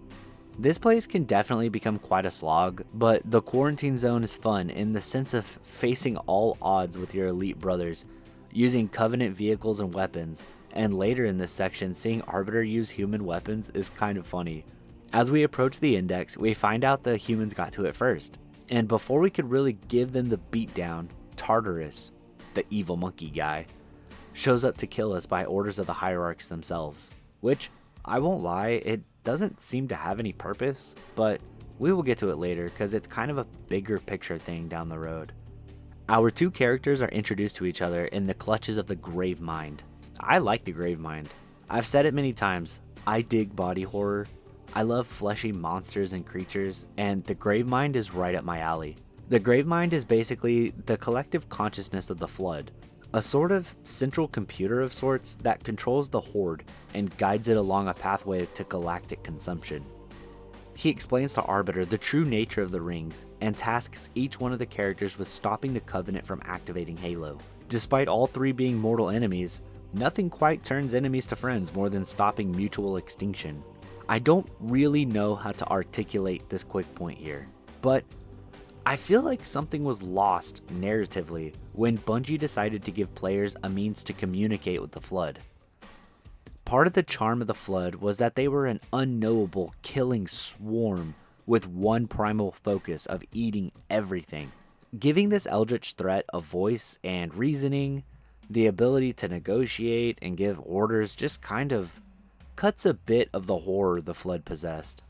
This place can definitely become quite a slog, but the quarantine zone is fun in the sense of facing all odds with your elite brothers, using Covenant vehicles and weapons, and later in this section seeing Arbiter use human weapons is kind of funny. As we approach the index, we find out the humans got to it first, and before we could really give them the beatdown, Tartarus, the evil monkey guy, shows up to kill us by orders of the hierarchs themselves, which, I won't lie, it doesn't seem to have any purpose, but we will get to it later because it's kind of a bigger picture thing down the road. Our two characters are introduced to each other in the clutches of the Gravemind. I like the Gravemind. I've said it many times, I dig body horror. I love fleshy monsters and creatures, and the Gravemind is right up my alley. The Gravemind is basically the collective consciousness of the Flood, a sort of central computer of sorts that controls the Horde and guides it along a pathway to galactic consumption. He explains to Arbiter the true nature of the rings and tasks each one of the characters with stopping the Covenant from activating Halo. Despite all three being mortal enemies, nothing quite turns enemies to friends more than stopping mutual extinction. I don't really know how to articulate this quick point here, but I feel like something was lost narratively when Bungie decided to give players a means to communicate with the Flood. Part of the charm of the Flood was that they were an unknowable killing swarm with one primal focus of eating everything. Giving this eldritch threat a voice and reasoning, the ability to negotiate and give orders just kind of cuts a bit of the horror the Flood possessed.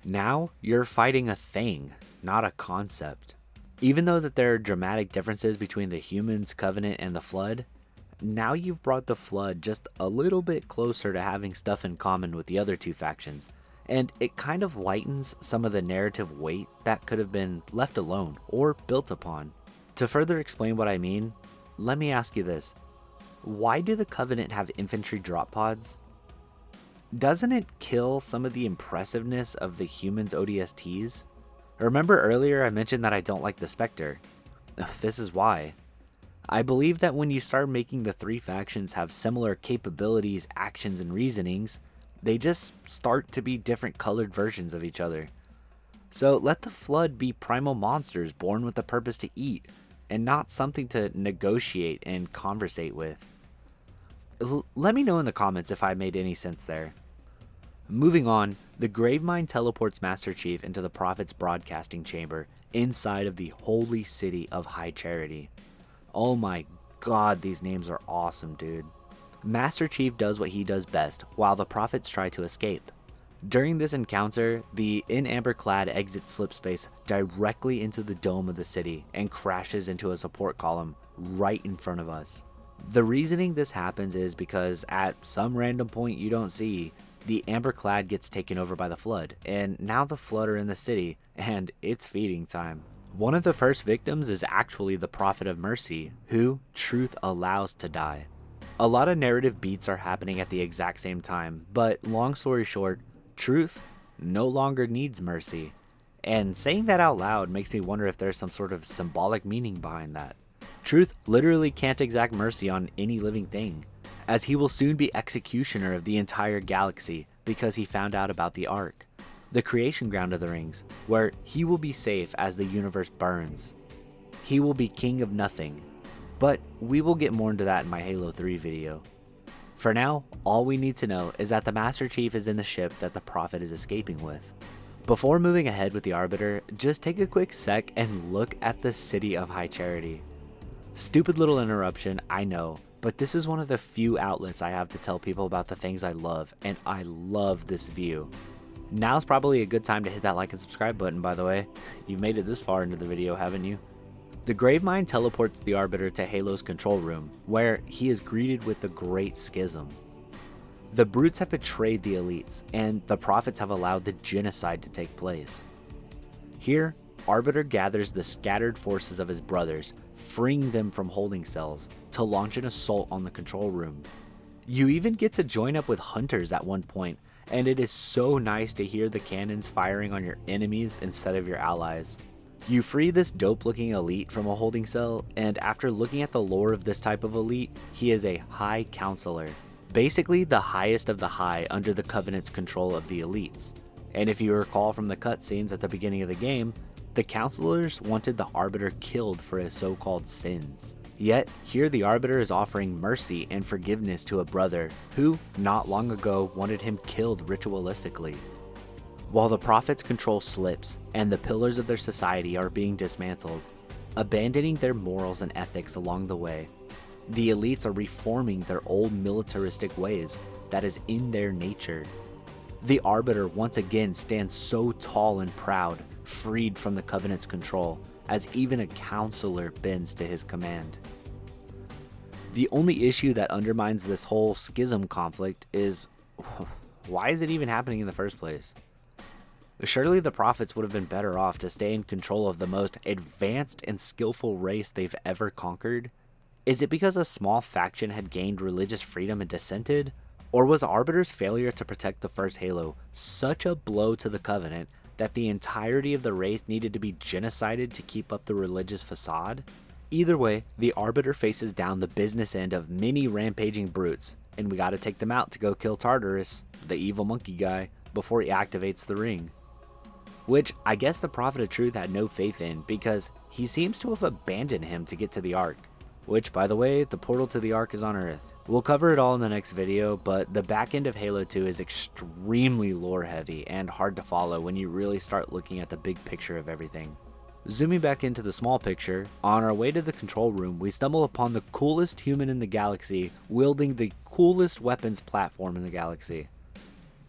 Now you're fighting a thing, not a concept. Even though that there are dramatic differences between the humans, Covenant, and the Flood, now you've brought the Flood just a little bit closer to having stuff in common with the other two factions, and it kind of lightens some of the narrative weight that could have been left alone or built upon. To further explain what I mean, let me ask you this. Why do the Covenant have infantry drop pods? Doesn't it kill some of the impressiveness of the humans' ODSTs? Remember earlier I mentioned that I don't like the Spectre? This is why. I believe that when you start making the three factions have similar capabilities, actions, and reasonings, they just start to be different colored versions of each other. So let the Flood be primal monsters born with the purpose to eat, and not something to negotiate and conversate with. Let me know in the comments if I made any sense there. Moving on, the Gravemind teleports Master Chief into the Prophet's broadcasting chamber inside of the holy city of High Charity. Oh my god, these names are awesome, dude. Master Chief does what he does best while the Prophets try to escape. During this encounter, the in amber clad exits slipspace directly into the dome of the city and crashes into a support column right in front of us. The reasoning this happens is because at some random point you don't see, the amber clad gets taken over by the Flood, and now the Flood are in the city, and it's feeding time. One of the first victims is actually the Prophet of Mercy, who Truth allows to die. A lot of narrative beats are happening at the exact same time, but long story short, Truth no longer needs mercy. And saying that out loud makes me wonder if there's some sort of symbolic meaning behind that. Truth literally can't exact mercy on any living thing, as he will soon be executioner of the entire galaxy because he found out about the Ark, the creation ground of the rings, where he will be safe as the universe burns. He will be king of nothing, but we will get more into that in my Halo 3 video. For now, all we need to know is that the Master Chief is in the ship that the Prophet is escaping with. Before moving ahead with the Arbiter, just take a quick sec and look at the city of High Charity. Stupid little interruption, I know, but this is one of the few outlets I have to tell people about the things I love, and I love this view. Now's probably a good time to hit that like and subscribe button, by the way. You've made it this far into the video, haven't you? The Gravemind teleports the Arbiter to Halo's control room, where he is greeted with the Great Schism. The Brutes have betrayed the Elites, and the Prophets have allowed the genocide to take place. Here, Arbiter gathers the scattered forces of his brothers, freeing them from holding cells, to launch an assault on the control room. You even get to join up with hunters at one point, and it is so nice to hear the cannons firing on your enemies instead of your allies. You free this dope looking elite from a holding cell, and after looking at the lore of this type of elite, he is a High Counselor. Basically the highest of the high under the Covenant's control of the elites. And if you recall from the cutscenes at the beginning of the game, the counselors wanted the Arbiter killed for his so-called sins. Yet, here the Arbiter is offering mercy and forgiveness to a brother who, not long ago, wanted him killed ritualistically. While the Prophet's control slips and the pillars of their society are being dismantled, abandoning their morals and ethics along the way, the elites are reforming their old militaristic ways that is in their nature. The Arbiter once again stands so tall and proud, freed from the Covenant's control, as even a counselor bends to his command. The only issue that undermines this whole schism conflict is, why is it even happening in the first place? Surely the Prophets would have been better off to stay in control of the most advanced and skillful race they've ever conquered? Is it because a small faction had gained religious freedom and dissented? Or was Arbiter's failure to protect the first Halo such a blow to the Covenant that the entirety of the race needed to be genocided to keep up the religious facade? Either way, the Arbiter faces down the business end of many rampaging brutes, and we gotta take them out to go kill Tartarus, the evil monkey guy, before he activates the ring. Which I guess the Prophet of Truth had no faith in, because he seems to have abandoned him to get to the Ark. Which, by the way, the portal to the Ark is on Earth. We'll cover it all in the next video, but the back end of Halo 2 is extremely lore heavy and hard to follow when you really start looking at the big picture of everything. Zooming back into the small picture, on our way to the control room, we stumble upon the coolest human in the galaxy wielding the coolest weapons platform in the galaxy.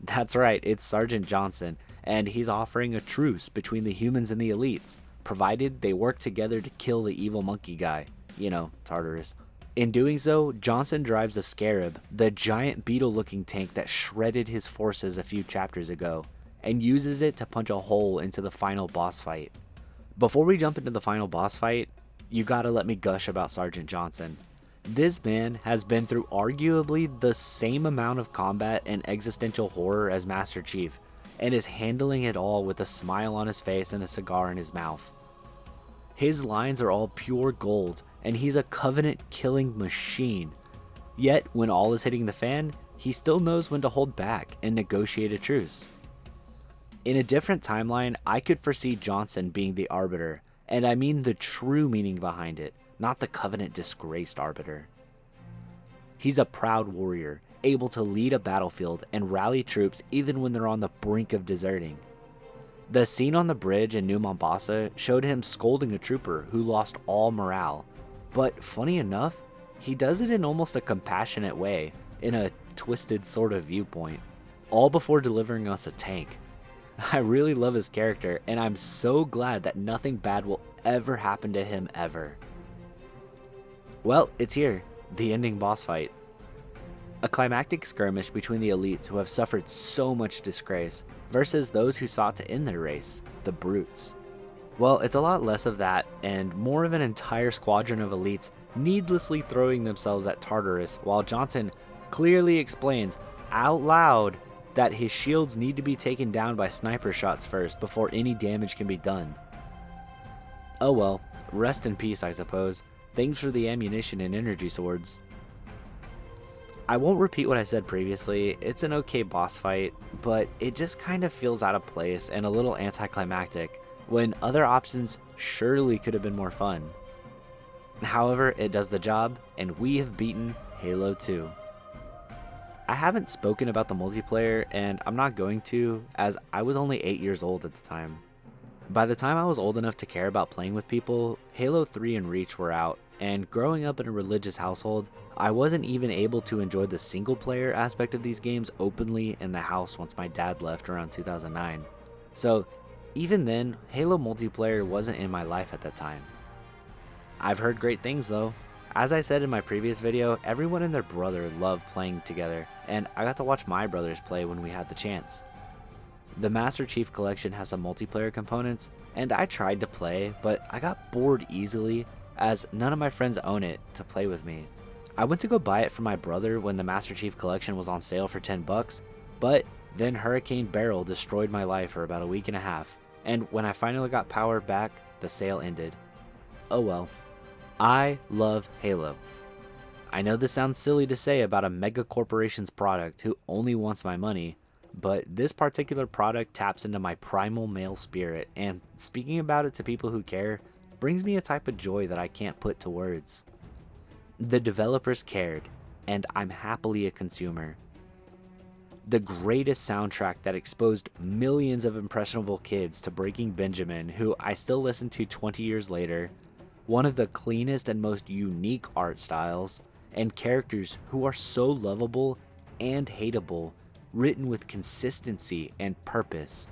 That's right, it's Sergeant Johnson, and he's offering a truce between the humans and the elites, provided they work together to kill the evil monkey guy, you know, Tartarus. In doing so, Johnson drives a Scarab, the giant beetle-looking tank that shredded his forces a few chapters ago, and uses it to punch a hole into the final boss fight. Before we jump into the final boss fight, you gotta let me gush about Sergeant Johnson. This man has been through arguably the same amount of combat and existential horror as Master Chief, and is handling it all with a smile on his face and a cigar in his mouth. His lines are all pure gold, and he's a Covenant killing machine. Yet, when all is hitting the fan, he still knows when to hold back and negotiate a truce. In a different timeline, I could foresee Johnson being the Arbiter, and I mean the true meaning behind it, not the Covenant disgraced Arbiter. He's a proud warrior, able to lead a battlefield and rally troops even when they're on the brink of deserting. The scene on the bridge in New Mombasa showed him scolding a trooper who lost all morale, but funny enough, he does it in almost a compassionate way, in a twisted sort of viewpoint, all before delivering us a tank. I really love his character, and I'm so glad that nothing bad will ever happen to him ever. Well, it's here, the ending boss fight. A climactic skirmish between the elites who have suffered so much disgrace versus those who sought to end their race, the brutes. Well, it's a lot less of that and more of an entire squadron of elites needlessly throwing themselves at Tartarus while Johnson clearly explains out loud that his shields need to be taken down by sniper shots first before any damage can be done. Oh well, rest in peace I suppose. Thanks for the ammunition and energy swords. I won't repeat what I said previously, it's an okay boss fight, but it just kind of feels out of place and a little anticlimactic, when other options surely could have been more fun. However, it does the job, and we have beaten Halo 2. I haven't spoken about the multiplayer, and I'm not going to, as I was only 8 years old at the time. By the time I was old enough to care about playing with people, Halo 3 and Reach were out, and growing up in a religious household, I wasn't even able to enjoy the single player aspect of these games openly in the house once my dad left around 2009. So even then, Halo multiplayer wasn't in my life at that time. I've heard great things though. As I said in my previous video, everyone and their brother loved playing together, and I got to watch my brothers play when we had the chance. The Master Chief Collection has some multiplayer components, and I tried to play, but I got bored easily as none of my friends own it to play with me. I went to go buy it for my brother when the Master Chief Collection was on sale for $10, but then Hurricane Beryl destroyed my life for about a week and a half, and when I finally got power back, the sale ended. Oh well. I love Halo. I know this sounds silly to say about a mega corporation's product who only wants my money, but this particular product taps into my primal male spirit, and speaking about it to people who care brings me a type of joy that I can't put to words. The developers cared, and I'm happily a consumer. The greatest soundtrack that exposed millions of impressionable kids to Breaking Benjamin, who I still listen to 20 years later, one of the cleanest and most unique art styles, and characters who are so lovable and hateable, written with consistency and purpose.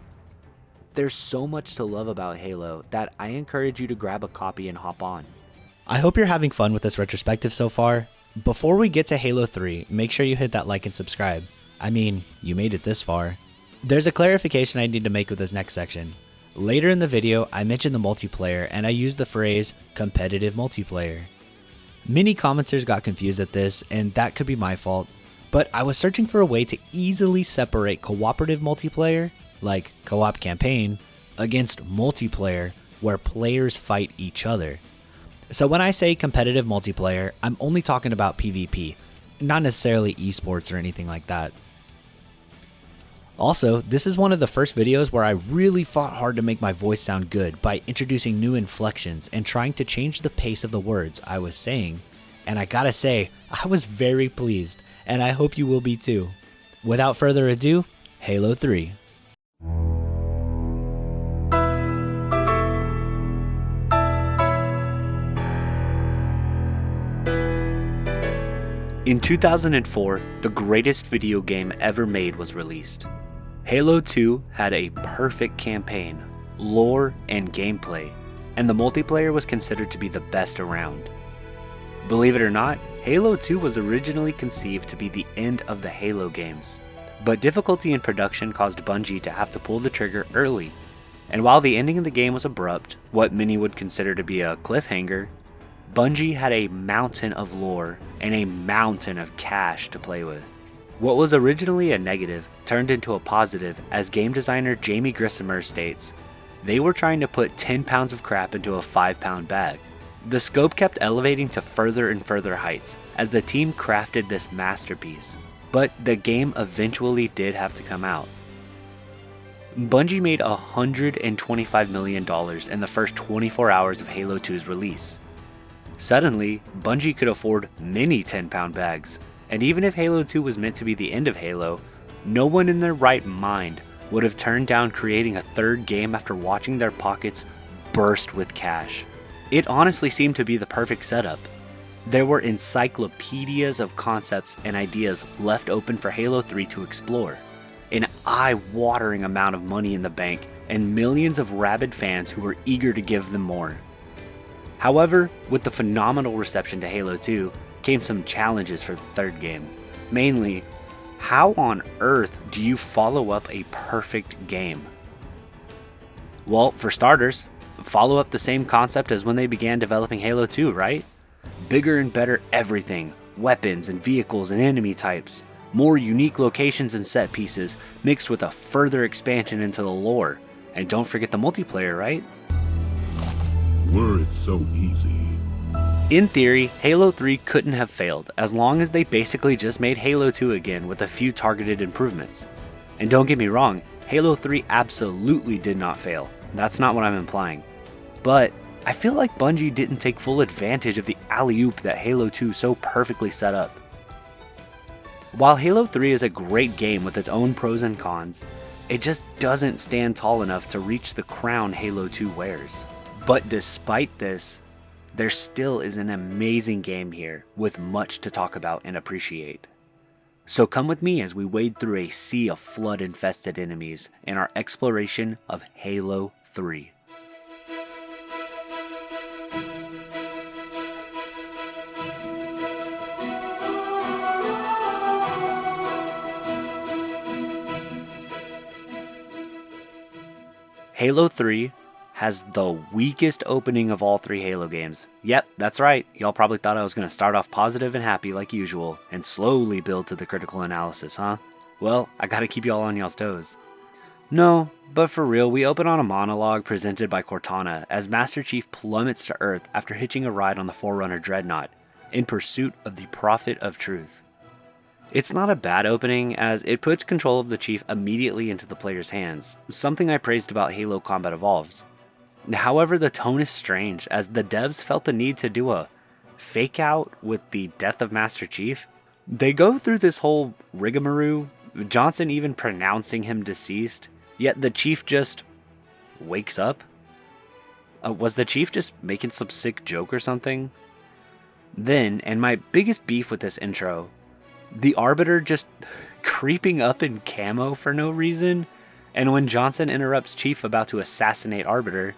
There's so much to love about Halo that I encourage you to grab a copy and hop on. I hope you're having fun with this retrospective so far. Before we get to Halo 3, make sure you hit that like and subscribe. I mean, you made it this far. There's a clarification I need to make with this next section. Later in the video, I mentioned the multiplayer and I used the phrase competitive multiplayer. Many commenters got confused at this, and that could be my fault, but I was searching for a way to easily separate cooperative multiplayer, like co-op campaign, against multiplayer where players fight each other. So when I say competitive multiplayer, I'm only talking about PvP, not necessarily esports or anything like that. Also, this is one of the first videos where I really fought hard to make my voice sound good by introducing new inflections and trying to change the pace of the words I was saying. And I gotta say, I was very pleased, and I hope you will be too. Without further ado, Halo 3. In 2004, the greatest video game ever made was released. Halo 2 had a perfect campaign, lore, and gameplay, and the multiplayer was considered to be the best around. Believe it or not, Halo 2 was originally conceived to be the end of the Halo games, but difficulty in production caused Bungie to have to pull the trigger early, and while the ending of the game was abrupt, what many would consider to be a cliffhanger, Bungie had a mountain of lore and a mountain of cash to play with. What was originally a negative turned into a positive as game designer Jamie Grissomer states, "They were trying to put 10 pounds of crap into a 5-pound bag." The scope kept elevating to further and further heights as the team crafted this masterpiece, but the game eventually did have to come out. Bungie made $125 million in the first 24 hours of Halo 2's release. Suddenly, Bungie could afford many 10-pound bags, and even if Halo 2 was meant to be the end of Halo, no one in their right mind would have turned down creating a third game after watching their pockets burst with cash. It honestly seemed to be the perfect setup. There were encyclopedias of concepts and ideas left open for Halo 3 to explore, an eye-watering amount of money in the bank, and millions of rabid fans who were eager to give them more. However, with the phenomenal reception to Halo 2 came some challenges for the third game. Mainly, how on earth do you follow up a perfect game? Well, for starters, follow up the same concept as when they began developing Halo 2, right? Bigger and better everything, weapons and vehicles and enemy types, more unique locations and set pieces, mixed with a further expansion into the lore. And don't forget the multiplayer, right? Were it so easy. In theory, Halo 3 couldn't have failed as long as they basically just made Halo 2 again with a few targeted improvements. And don't get me wrong, Halo 3 absolutely did not fail. That's not what I'm implying. But I feel like Bungie didn't take full advantage of the alley-oop that Halo 2 so perfectly set up. While Halo 3 is a great game with its own pros and cons, it just doesn't stand tall enough to reach the crown Halo 2 wears. But despite this, there still is an amazing game here with much to talk about and appreciate. So come with me as we wade through a sea of flood-infested enemies in our exploration of Halo 3. Halo 3 has the weakest opening of all 3 Halo games. Yep, that's right. Y'all probably thought I was going to start off positive and happy like usual, and slowly build to the critical analysis, huh? Well, I gotta keep y'all on y'all's toes. No, but for real, we open on a monologue presented by Cortana as Master Chief plummets to Earth after hitching a ride on the Forerunner Dreadnought in pursuit of the Prophet of Truth. It's not a bad opening, as it puts control of the Chief immediately into the player's hands, something I praised about Halo Combat Evolved. However, the tone is strange, as the devs felt the need to do a fake out with the death of Master Chief. They go through this whole rigmarole, Johnson even pronouncing him deceased, yet the Chief just wakes up? Was the Chief just making some sick joke or something? Then, and my biggest beef with this intro, the Arbiter just creeping up in camo for no reason, and when Johnson interrupts Chief about to assassinate Arbiter,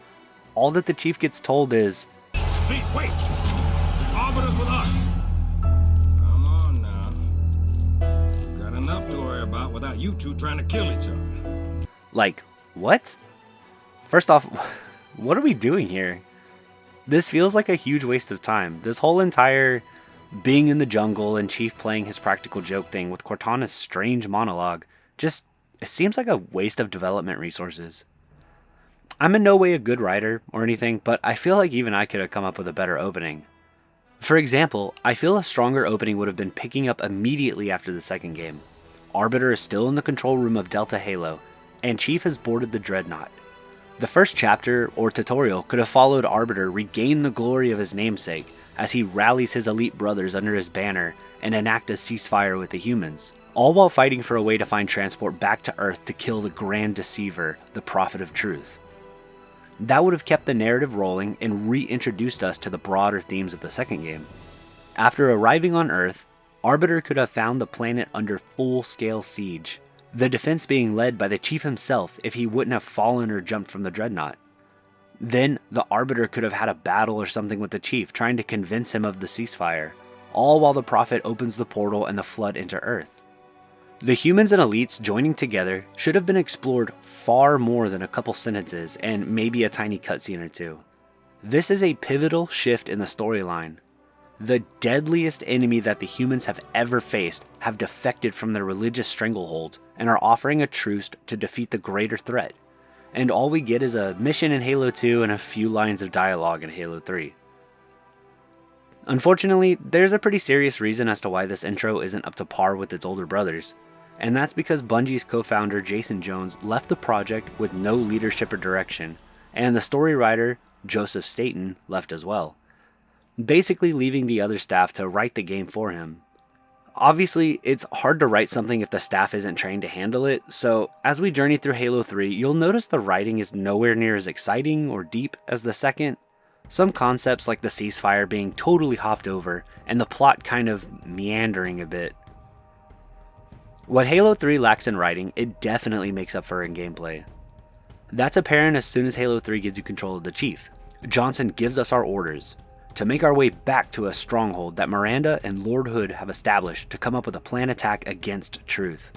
all that the Chief gets told is, Wait! The Arbiter's with us! Come on now. We've got enough to worry about without you two trying to kill each other. like, what? First off, what are we doing here? This feels like a huge waste of time. This whole entire being in the jungle and Chief playing his practical joke thing with Cortana's strange monologue, just, it seems like a waste of development resources. I'm in no way a good writer or anything, but I feel like even I could have come up with a better opening. For example, I feel a stronger opening would have been picking up immediately after the second game. Arbiter is still in the control room of Delta Halo, and Chief has boarded the Dreadnought. The first chapter or tutorial could have followed Arbiter regain the glory of his namesake as he rallies his elite brothers under his banner and enact a ceasefire with the humans, all while fighting for a way to find transport back to Earth to kill the Grand Deceiver, the Prophet of Truth. That would have kept the narrative rolling and reintroduced us to the broader themes of the second game. After arriving on Earth, Arbiter could have found the planet under full-scale siege, the defense being led by the Chief himself if he wouldn't have fallen or jumped from the Dreadnought. Then, the Arbiter could have had a battle or something with the Chief, trying to convince him of the ceasefire, all while the Prophet opens the portal and the flood into Earth. The humans and elites joining together should have been explored far more than a couple sentences and maybe a tiny cutscene or two. This is a pivotal shift in the storyline. The deadliest enemy that the humans have ever faced have defected from their religious stranglehold and are offering a truce to defeat the greater threat. And all we get is a mission in Halo 2 and a few lines of dialogue in Halo 3. Unfortunately, there's a pretty serious reason as to why this intro isn't up to par with its older brothers, and that's because Bungie's co-founder Jason Jones left the project with no leadership or direction, and the story writer Joseph Staten left as well, basically leaving the other staff to write the game for him. Obviously, it's hard to write something if the staff isn't trained to handle it, so as we journey through Halo 3, you'll notice the writing is nowhere near as exciting or deep as the second. Some concepts like the ceasefire being totally hopped over, and the plot kind of meandering a bit. What Halo 3 lacks in writing, it definitely makes up for in gameplay. That's apparent as soon as Halo 3 gives you control of the Chief. Johnson gives us our orders to make our way back to a stronghold that Miranda and Lord Hood have established to come up with a planned attack against Truth.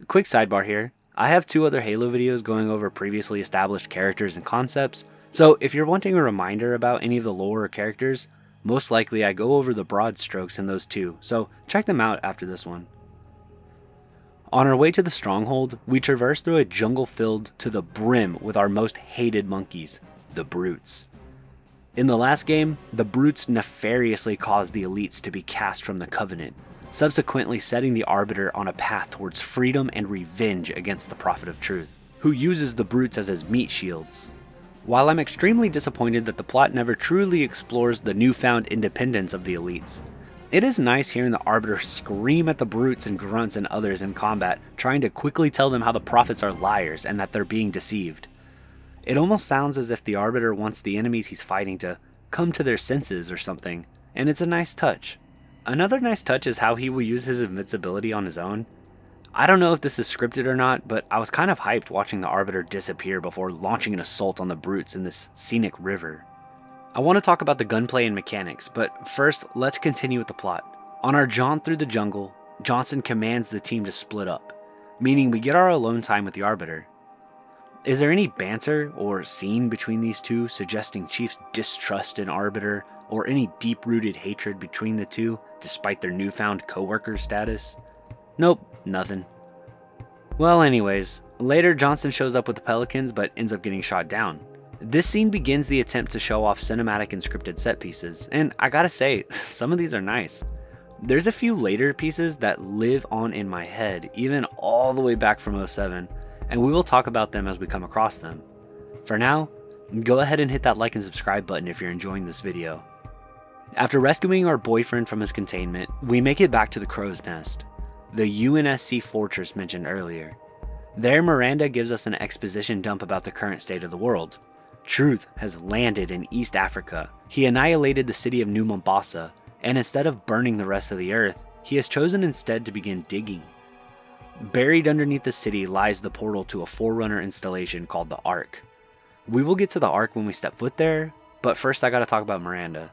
Quick sidebar here, I have 2 other Halo videos going over previously established characters and concepts, so if you're wanting a reminder about any of the lore or characters, most likely I go over the broad strokes in those 2, so check them out after this one. On our way to the stronghold, we traverse through a jungle filled to the brim with our most hated monkeys, the Brutes. In the last game, the Brutes nefariously caused the elites to be cast from the Covenant, subsequently setting the Arbiter on a path towards freedom and revenge against the Prophet of Truth, who uses the Brutes as his meat shields. While I'm extremely disappointed that the plot never truly explores the newfound independence of the elites, it is nice hearing the Arbiter scream at the Brutes and Grunts and others in combat, trying to quickly tell them how the Prophets are liars and that they're being deceived. It almost sounds as if the Arbiter wants the enemies he's fighting to come to their senses or something, and it's a nice touch. Another nice touch is how he will use his invincibility on his own. I don't know if this is scripted or not, but I was kind of hyped watching the Arbiter disappear before launching an assault on the Brutes in this scenic river. I want to talk about the gunplay and mechanics, but first, let's continue with the plot. On our jaunt through the jungle, Johnson commands the team to split up, meaning we get our alone time with the Arbiter. Is there any banter or scene between these two suggesting Chief's distrust in Arbiter or any deep-rooted hatred between the two despite their newfound co-worker status? Nope, nothing. Well anyways, Later, Johnson shows up with the Pelicans but ends up getting shot down. This scene begins the attempt to show off cinematic and scripted set pieces, and I gotta say, some of these are nice. There's a few later pieces that live on in my head, even all the way back from '07, and we will talk about them as we come across them. For now, go ahead and hit that like and subscribe button if you're enjoying this video. After rescuing our boyfriend from his containment, we make it back to the Crow's Nest, the UNSC fortress mentioned earlier. There, Miranda gives us an exposition dump about the current state of the world. Truth has landed in East Africa. He annihilated the city of New Mombasa, and instead of burning the rest of the earth, he has chosen instead to begin digging. Buried underneath the city lies the portal to a Forerunner installation called the Ark. We will get to the Ark when we step foot there, but first I gotta talk about Miranda.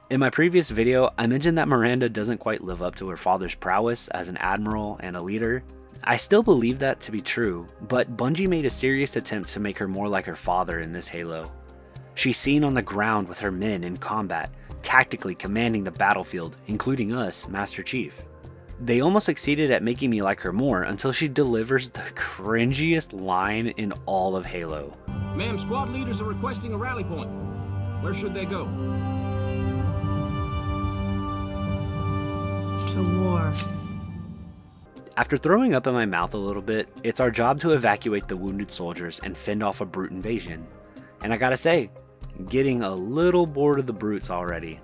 In my previous video, I mentioned that Miranda doesn't quite live up to her father's prowess as an admiral and a leader. I still believe that to be true, but Bungie made a serious attempt to make her more like her father in this Halo. She's seen on the ground with her men in combat, tactically commanding the battlefield, including us, Master Chief. They almost succeeded at making me like her more until she delivers the cringiest line in all of Halo. Ma'am, squad leaders are requesting a rally point. Where should they go? To war. After throwing up in my mouth a little bit, it's our job to evacuate the wounded soldiers and fend off a brute invasion. And I gotta say, getting a little bored of the brutes already.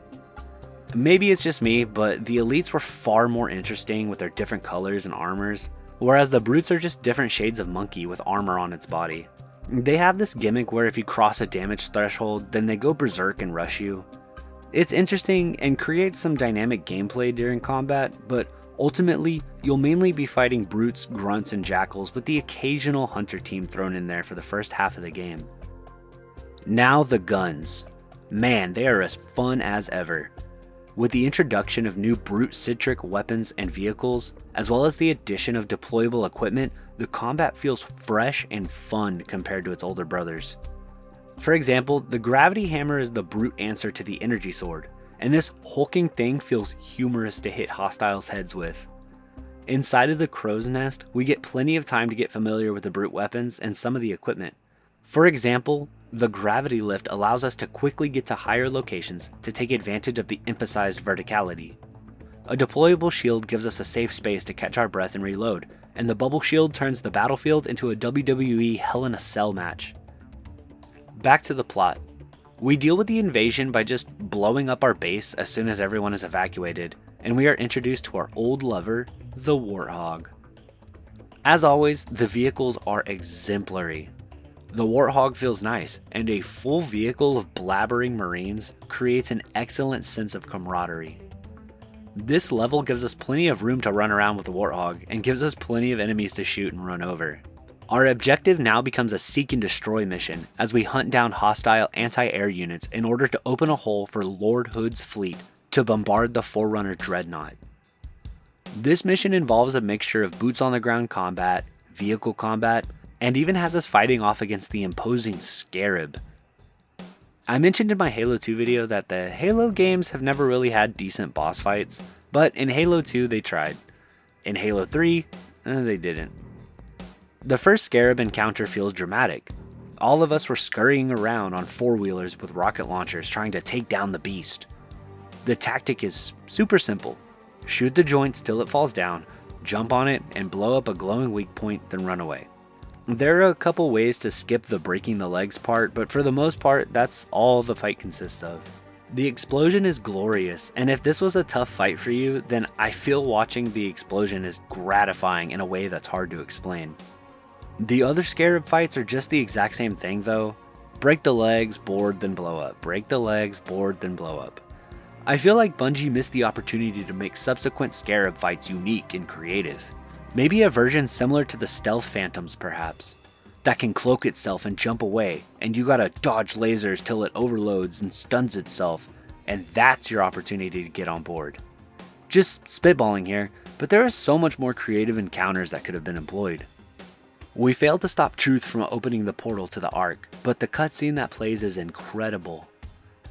Maybe it's just me, but the elites were far more interesting with their different colors and armors, whereas the brutes are just different shades of monkey with armor on its body. They have this gimmick where if you cross a damage threshold, then they go berserk and rush you. It's interesting and creates some dynamic gameplay during combat, but ultimately, you'll mainly be fighting brutes, grunts, and jackals with the occasional hunter team thrown in there for the first half of the game. Now the guns. Man, they are as fun as ever. With the introduction of new brute-centric weapons and vehicles, as well as the addition of deployable equipment, the combat feels fresh and fun compared to its older brothers. For example, the gravity hammer is the brute answer to the energy sword, and this hulking thing feels humorous to hit hostiles' heads with. Inside of the Crow's Nest, we get plenty of time to get familiar with the brute weapons and some of the equipment. For example, the gravity lift allows us to quickly get to higher locations to take advantage of the emphasized verticality. A deployable shield gives us a safe space to catch our breath and reload, and the bubble shield turns the battlefield into a WWE Hell in a Cell match. Back to the plot. We deal with the invasion by just blowing up our base as soon as everyone is evacuated, and we are introduced to our old lover, the Warthog. As always, the vehicles are exemplary. The Warthog feels nice, and a full vehicle of blabbering Marines creates an excellent sense of camaraderie. This level gives us plenty of room to run around with the Warthog, and gives us plenty of enemies to shoot and run over. Our objective now becomes a seek and destroy mission as we hunt down hostile anti-air units in order to open a hole for Lord Hood's fleet to bombard the Forerunner Dreadnought. This mission involves a mixture of boots on the ground combat, vehicle combat, and even has us fighting off against the imposing Scarab. I mentioned in my Halo 2 video that the Halo games have never really had decent boss fights, but in Halo 2 they tried. In Halo 3, they didn't. The first Scarab encounter feels dramatic. All of us were scurrying around on four-wheelers with rocket launchers trying to take down the beast. The tactic is super simple. Shoot the joints till it falls down, jump on it, and blow up a glowing weak point, then run away. There are a couple ways to skip the breaking the legs part, but for the most part, that's all the fight consists of. The explosion is glorious, and if this was a tough fight for you, then I feel watching the explosion is gratifying in a way that's hard to explain. The other Scarab fights are just the exact same thing though. Break the legs, board, then blow up. Break the legs, board, then blow up. I feel like Bungie missed the opportunity to make subsequent Scarab fights unique and creative. Maybe a version similar to the Stealth Phantoms perhaps, that can cloak itself and jump away, and you gotta dodge lasers till it overloads and stuns itself, and that's your opportunity to get on board. Just spitballing here, but there are so much more creative encounters that could have been employed. We failed to stop Truth from opening the portal to the Ark, but the cutscene that plays is incredible.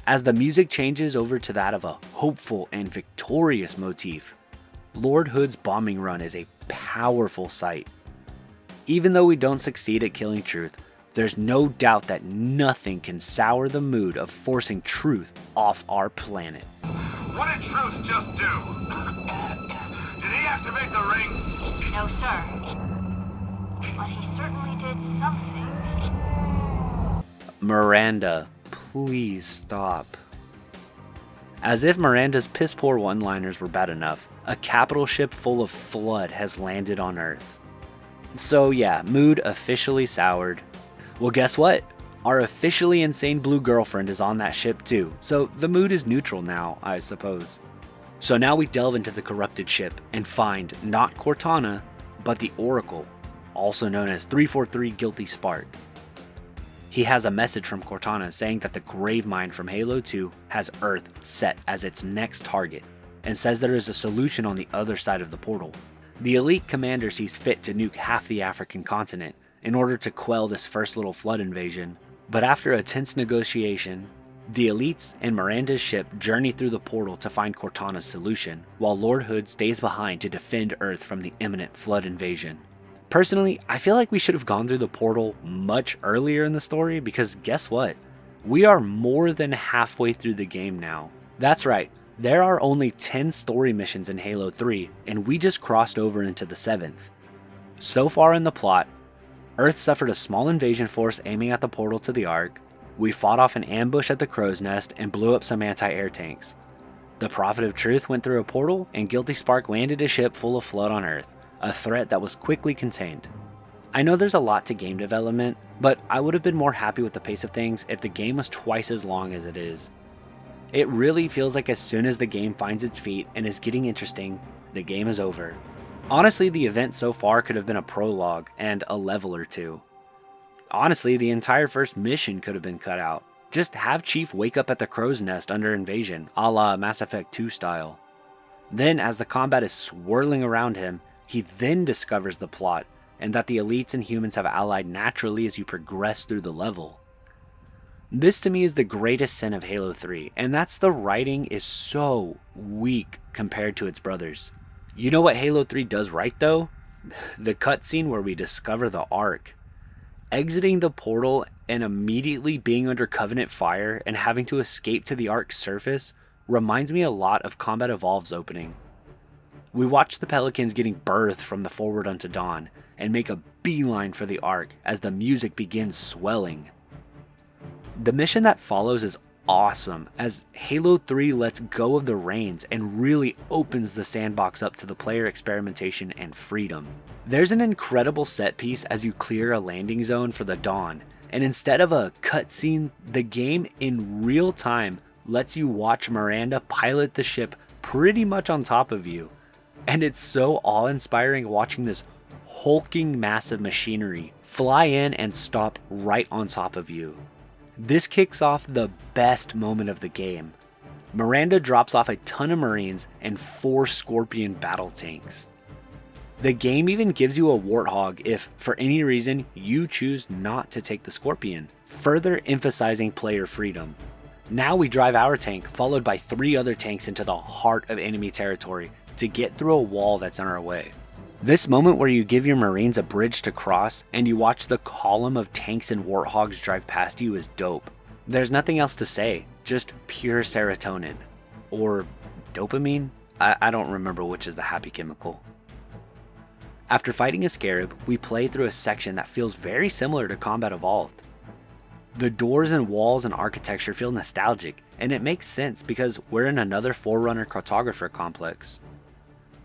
As the music changes over to that of a hopeful and victorious motif, Lord Hood's bombing run is a powerful sight. Even though we don't succeed at killing truth, there's no doubt that nothing can sour the mood of forcing truth off our planet. What did Truth just do? Did he activate the rings? No, sir. But he certainly did something. Miranda, please stop. As if Miranda's piss-poor one-liners were bad enough, a capital ship full of flood has landed on Earth. So yeah, mood officially soured. Well, guess what? Our officially insane blue girlfriend is on that ship too, so the mood is neutral now, I suppose. So now we delve into the corrupted ship and find not Cortana, but the Oracle, also known as 343 Guilty Spark. He has a message from Cortana saying that the Gravemind from Halo 2 has Earth set as its next target, and says there is a solution on the other side of the portal. The elite commander sees fit to nuke half the African continent in order to quell this first little flood invasion, but after a tense negotiation, the elites and Miranda's ship journey through the portal to find Cortana's solution, while Lord Hood stays behind to defend Earth from the imminent flood invasion. Personally, I feel like we should have gone through the portal much earlier in the story because guess what? We are more than halfway through the game now. That's right, there are only 10 story missions in Halo 3 and we just crossed over into the 7th. So far in the plot, Earth suffered a small invasion force aiming at the portal to the Ark, we fought off an ambush at the Crow's Nest and blew up some anti-air tanks. The Prophet of Truth went through a portal and Guilty Spark landed a ship full of flood on Earth. A threat that was quickly contained. I know there's a lot to game development, but I would have been more happy with the pace of things if the game was twice as long as it is. It really feels like as soon as the game finds its feet and is getting interesting, the game is over. Honestly, the event so far could have been a prologue and a level or two. Honestly, the entire first mission could have been cut out. Just have Chief wake up at the Crow's Nest under invasion, a la Mass Effect 2 style. Then, as the combat is swirling around him, he then discovers the plot, and that the elites and humans have allied naturally as you progress through the level. This to me is the greatest sin of Halo 3, and that's the writing is so weak compared to its brothers. You know what Halo 3 does right though? The cutscene where we discover the Ark. Exiting the portal and immediately being under Covenant fire and having to escape to the Ark's surface reminds me a lot of Combat Evolved's opening. We watch the Pelicans getting birthed from the Forward Unto Dawn and make a beeline for the Ark as the music begins swelling. The mission that follows is awesome as Halo 3 lets go of the reins and really opens the sandbox up to the player experimentation and freedom. There's an incredible set piece as you clear a landing zone for the Dawn, and instead of a cutscene, the game in real time lets you watch Miranda pilot the ship pretty much on top of you. And it's so awe-inspiring watching this hulking massive machinery fly in and stop right on top of you. This kicks off the best moment of the game. Miranda drops off a ton of Marines and 4 Scorpion battle tanks. The game even gives you a Warthog if, for any reason, you choose not to take the Scorpion, further emphasizing player freedom. Now we drive our tank, followed by 3 other tanks into the heart of enemy territory, to get through a wall that's in our way. This moment where you give your Marines a bridge to cross and you watch the column of tanks and Warthogs drive past you is dope. There's nothing else to say, just pure serotonin. Or dopamine? I don't remember which is the happy chemical. After fighting a Scarab, we play through a section that feels very similar to Combat Evolved. The doors and walls and architecture feel nostalgic, and it makes sense because we're in another Forerunner cartographer complex.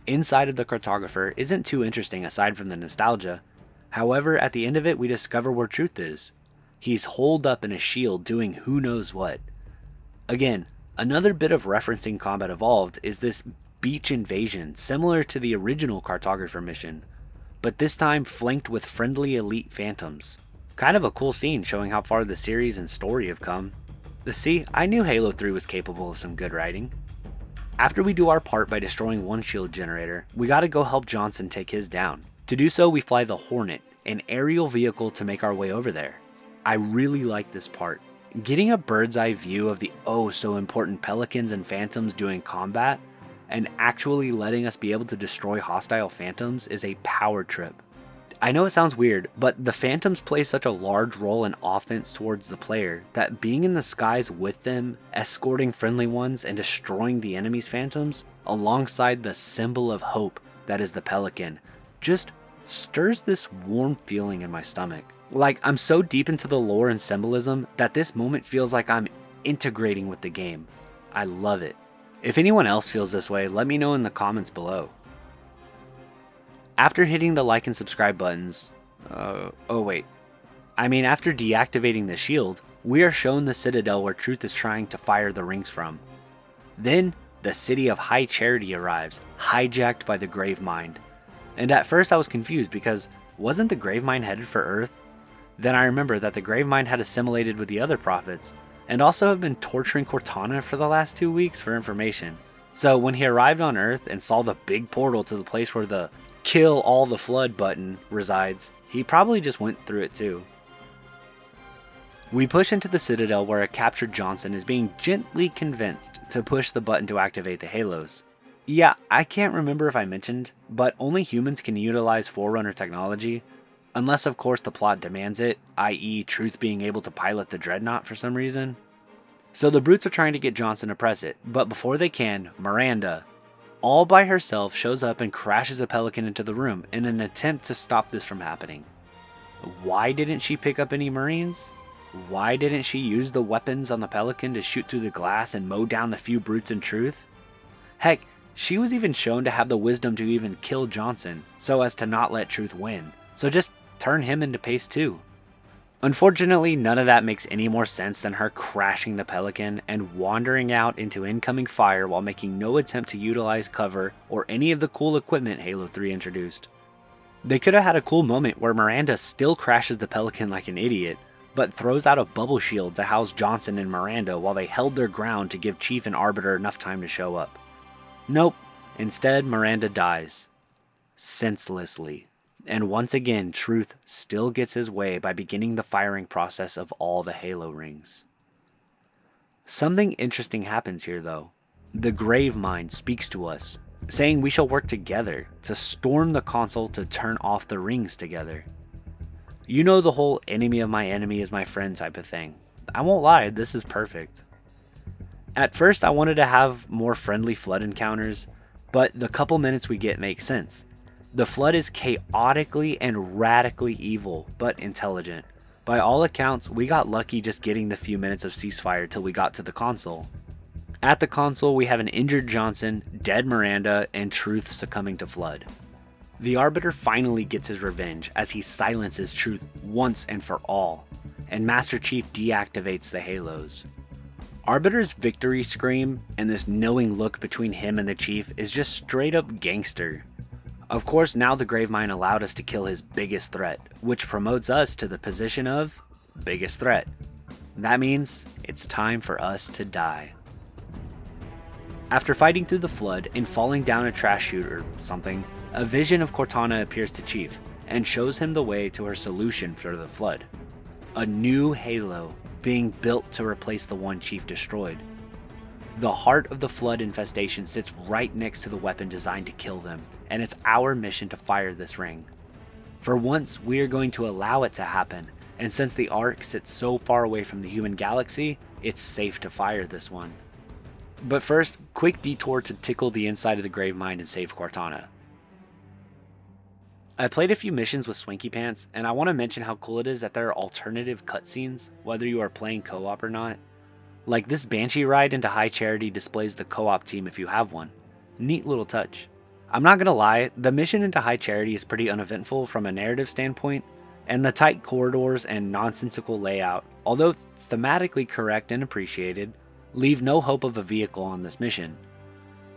Inside of the cartographer isn't too interesting aside from the nostalgia. However, at the end of it we discover where Truth is. He's holed up in a shield doing who knows what. Again, another bit of referencing Combat Evolved is this beach invasion similar to the original cartographer mission, but this time flanked with friendly elite phantoms. Kind of a cool scene showing how far the series and story have come. See, I knew Halo 3 was capable of some good writing. After we do our part by destroying one shield generator, we gotta go help Johnson take his down. To do so, we fly the Hornet, an aerial vehicle to make our way over there. I really like this part. Getting a bird's eye view of the oh so important Pelicans and Phantoms doing combat, and actually letting us be able to destroy hostile Phantoms is a power trip. I know it sounds weird, but the Phantoms play such a large role in offense towards the player that being in the skies with them, escorting friendly ones, and destroying the enemy's Phantoms, alongside the symbol of hope that is the Pelican, just stirs this warm feeling in my stomach. Like, I'm so deep into the lore and symbolism that this moment feels like I'm integrating with the game. I love it. If anyone else feels this way, let me know in the comments below. After hitting the like and subscribe buttons, after deactivating the shield, we are shown the citadel where Truth is trying to fire the rings from. Then, the city of High Charity arrives, hijacked by the Gravemind. And at first I was confused because wasn't the Gravemind headed for Earth? Then I remember that the Gravemind had assimilated with the other prophets, and also have been torturing Cortana for the last 2 weeks for information. So when he arrived on Earth and saw the big portal to the place where the kill all the flood button resides, he probably just went through it too. We push into the Citadel where a captured Johnson is being gently convinced to push the button to activate the halos. Yeah, I can't remember if I mentioned, but only humans can utilize Forerunner technology, unless of course the plot demands it, i.e. Truth being able to pilot the Dreadnought for some reason. So the brutes are trying to get Johnson to press it, but before they can, Miranda, all by herself, shows up and crashes a Pelican into the room in an attempt to stop this from happening. Why didn't she pick up any Marines? Why didn't she use the weapons on the Pelican to shoot through the glass and mow down the few brutes in Truth? Heck, she was even shown to have the wisdom to even kill Johnson so as to not let Truth win, so just turn him into paste too. Unfortunately, none of that makes any more sense than her crashing the Pelican and wandering out into incoming fire while making no attempt to utilize cover or any of the cool equipment Halo 3 introduced. They could have had a cool moment where Miranda still crashes the Pelican like an idiot, but throws out a bubble shield to house Johnson and Miranda while they held their ground to give Chief and Arbiter enough time to show up. Nope, instead Miranda dies. Senselessly. And once again, Truth still gets his way by beginning the firing process of all the Halo rings. Something interesting happens here though. The Gravemind speaks to us, saying we shall work together to storm the console to turn off the rings together. You know the whole enemy of my enemy is my friend type of thing. I won't lie, this is perfect. At first I wanted to have more friendly flood encounters, but the couple minutes we get make sense. The Flood is chaotically and radically evil, but intelligent. By all accounts, we got lucky just getting the few minutes of ceasefire till we got to the console. At the console, we have an injured Johnson, dead Miranda, and Truth succumbing to Flood. The Arbiter finally gets his revenge as he silences Truth once and for all, and Master Chief deactivates the Halos. Arbiter's victory scream and this knowing look between him and the Chief is just straight up gangster. Of course, now the Gravemind allowed us to kill his biggest threat, which promotes us to the position of biggest threat. That means it's time for us to die. After fighting through the Flood and falling down a trash chute or something, a vision of Cortana appears to Chief and shows him the way to her solution for the Flood. A new Halo being built to replace the one Chief destroyed. The heart of the Flood infestation sits right next to the weapon designed to kill them, and it's our mission to fire this ring. For once, we are going to allow it to happen, and since the Ark sits so far away from the human galaxy, it's safe to fire this one. But first, quick detour to tickle the inside of the Gravemind and save Cortana. I played a few missions with Swanky Pants, and I want to mention how cool it is that there are alternative cutscenes, whether you are playing co-op or not. Like this Banshee ride into High Charity displays the co-op team if you have one. Neat little touch. I'm not gonna lie, the mission into High Charity is pretty uneventful from a narrative standpoint, and the tight corridors and nonsensical layout, although thematically correct and appreciated, leave no hope of a vehicle on this mission.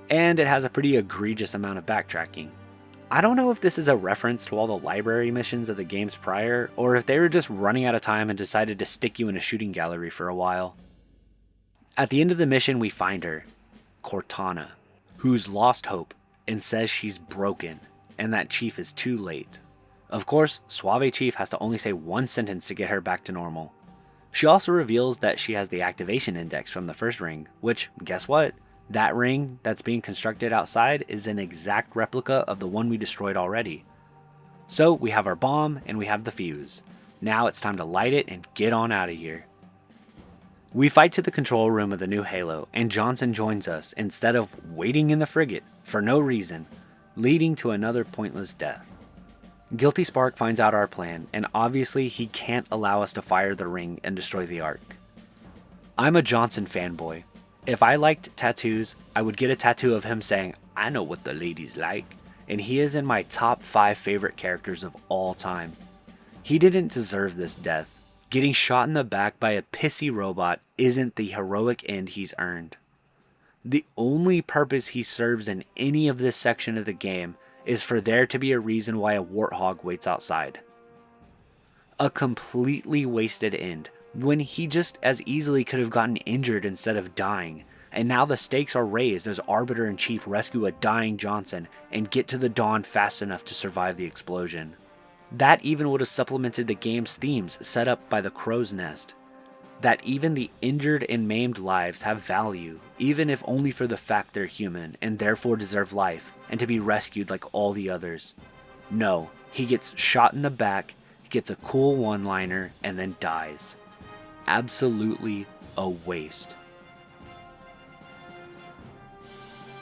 And it has a pretty egregious amount of backtracking. I don't know if this is a reference to all the library missions of the games prior, or if they were just running out of time and decided to stick you in a shooting gallery for a while. At the end of the mission, we find her, Cortana, who's lost hope and says she's broken and that Chief is too late. Of course, Suave Chief has to only say one sentence to get her back to normal. She also reveals that she has the activation index from the first ring, which, guess what? That ring that's being constructed outside is an exact replica of the one we destroyed already. So we have our bomb and we have the fuse. Now it's time to light it and get on out of here. We fight to the control room of the new Halo, and Johnson joins us instead of waiting in the frigate for no reason, leading to another pointless death. Guilty Spark finds out our plan, and obviously he can't allow us to fire the ring and destroy the Ark. I'm a Johnson fanboy. If I liked tattoos, I would get a tattoo of him saying, "I know what the ladies like," and he is in my top 5 favorite characters of all time. He didn't deserve this death. Getting shot in the back by a pissy robot isn't the heroic end he's earned. The only purpose he serves in any of this section of the game is for there to be a reason why a warthog waits outside. A completely wasted end, when he just as easily could have gotten injured instead of dying, and now the stakes are raised as Arbiter-in-Chief rescue a dying Johnson and get to the dawn fast enough to survive the explosion. That even would have supplemented the game's themes set up by the Crow's Nest. That even the injured and maimed lives have value, even if only for the fact they're human and therefore deserve life and to be rescued like all the others. No, he gets shot in the back, gets a cool one-liner, and then dies. Absolutely a waste.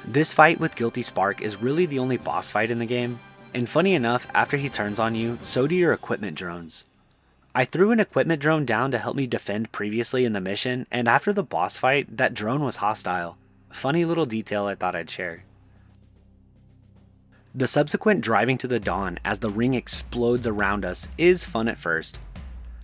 This fight with Guilty Spark is really the only boss fight in the game. And funny enough, after he turns on you, so do your equipment drones. I threw an equipment drone down to help me defend previously in the mission, and after the boss fight, that drone was hostile. Funny little detail I thought I'd share. The subsequent driving to the dawn as the ring explodes around us is fun at first.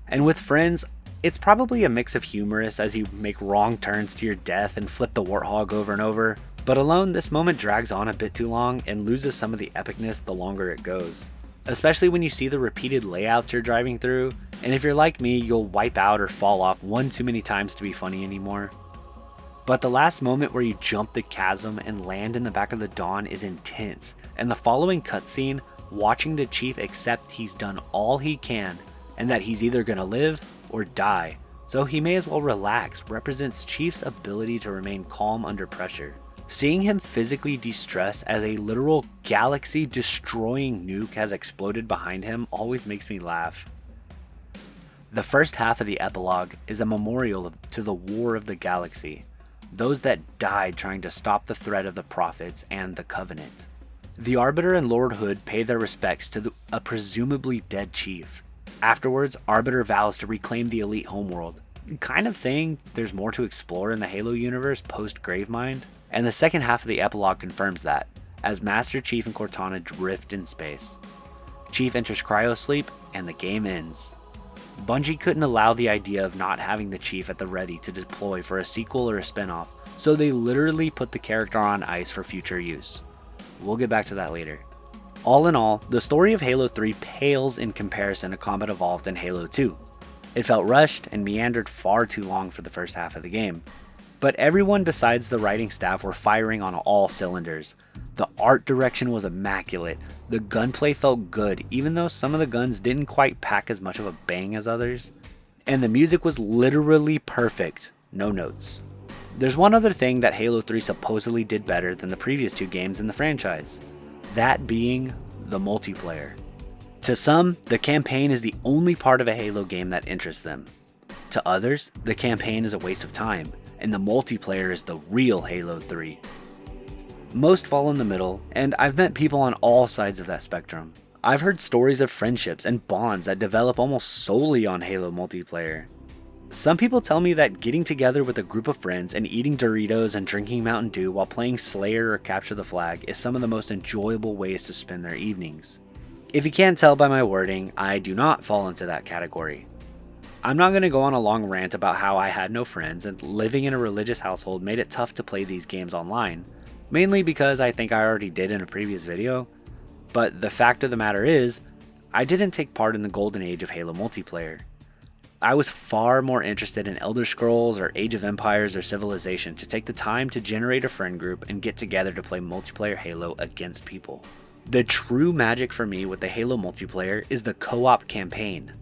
And with friends, it's probably a mix of humorous as you make wrong turns to your death and flip the warthog over and over. But alone, this moment drags on a bit too long and loses some of the epicness the longer it goes. Especially when you see the repeated layouts you're driving through, and if you're like me, you'll wipe out or fall off one too many times to be funny anymore. But the last moment where you jump the chasm and land in the back of the dawn is intense, and the following cutscene, watching the Chief accept he's done all he can, and that he's either gonna live or die, so he may as well relax, represents Chief's ability to remain calm under pressure. Seeing him physically distressed as a literal galaxy-destroying nuke has exploded behind him always makes me laugh. The first half of the epilogue is a memorial to the War of the Galaxy, those that died trying to stop the threat of the Prophets and the Covenant. The Arbiter and Lord Hood pay their respects to a presumably dead chief. Afterwards, Arbiter vows to reclaim the elite homeworld, kind of saying there's more to explore in the Halo universe post-Gravemind. And the second half of the epilogue confirms that, as Master Chief and Cortana drift in space. Chief enters cryosleep, and the game ends. Bungie couldn't allow the idea of not having the Chief at the ready to deploy for a sequel or a spinoff, so they literally put the character on ice for future use. We'll get back to that later. All in all, the story of Halo 3 pales in comparison to Combat Evolved and Halo 2. It felt rushed and meandered far too long for the first half of the game. But everyone besides the writing staff were firing on all cylinders. The art direction was immaculate, the gunplay felt good even though some of the guns didn't quite pack as much of a bang as others, and the music was literally perfect, no notes. There's one other thing that Halo 3 supposedly did better than the previous 2 games in the franchise, that being the multiplayer. To some, the campaign is the only part of a Halo game that interests them. To others, the campaign is a waste of time, and the multiplayer is the real Halo 3. Most fall in the middle, and I've met people on all sides of that spectrum. I've heard stories of friendships and bonds that develop almost solely on Halo multiplayer. Some people tell me that getting together with a group of friends and eating Doritos and drinking Mountain Dew while playing Slayer or Capture the Flag is some of the most enjoyable ways to spend their evenings. If you can't tell by my wording, I do not fall into that category. I'm not going to go on a long rant about how I had no friends and living in a religious household made it tough to play these games online, mainly because I think I already did in a previous video, but the fact of the matter is, I didn't take part in the golden age of Halo multiplayer. I was far more interested in Elder Scrolls or Age of Empires or Civilization to take the time to generate a friend group and get together to play multiplayer Halo against people. The true magic for me with the Halo multiplayer is the co-op campaign.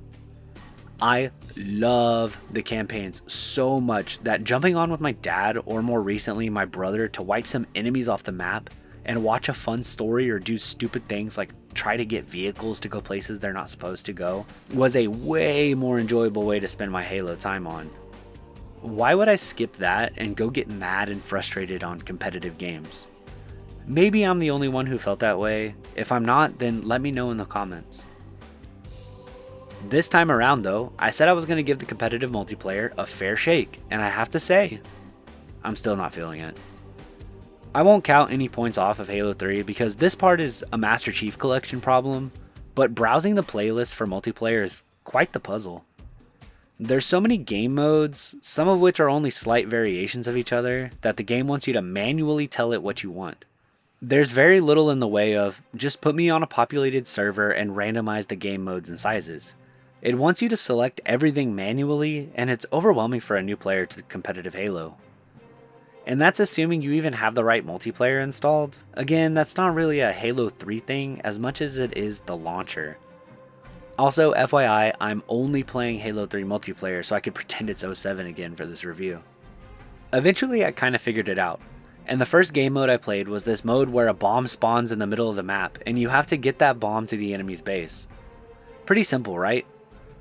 I love the campaigns so much that jumping on with my dad or more recently my brother to wipe some enemies off the map and watch a fun story or do stupid things like try to get vehicles to go places they're not supposed to go was a way more enjoyable way to spend my Halo time on. Why would I skip that and go get mad and frustrated on competitive games? Maybe I'm the only one who felt that way. If I'm not, then let me know in the comments. This time around though, I said I was going to give the competitive multiplayer a fair shake, and I have to say, I'm still not feeling it. I won't count any points off of Halo 3 because this part is a Master Chief Collection problem, but browsing the playlist for multiplayer is quite the puzzle. There's so many game modes, some of which are only slight variations of each other, that the game wants you to manually tell it what you want. There's very little in the way of, just put me on a populated server and randomize the game modes and sizes. It wants you to select everything manually, and it's overwhelming for a new player to competitive Halo. And that's assuming you even have the right multiplayer installed. Again, that's not really a Halo 3 thing as much as it is the launcher. Also, FYI, I'm only playing Halo 3 multiplayer so I could pretend it's 07 again for this review. Eventually I kinda figured it out, and the first game mode I played was this mode where a bomb spawns in the middle of the map and you have to get that bomb to the enemy's base. Pretty simple, right?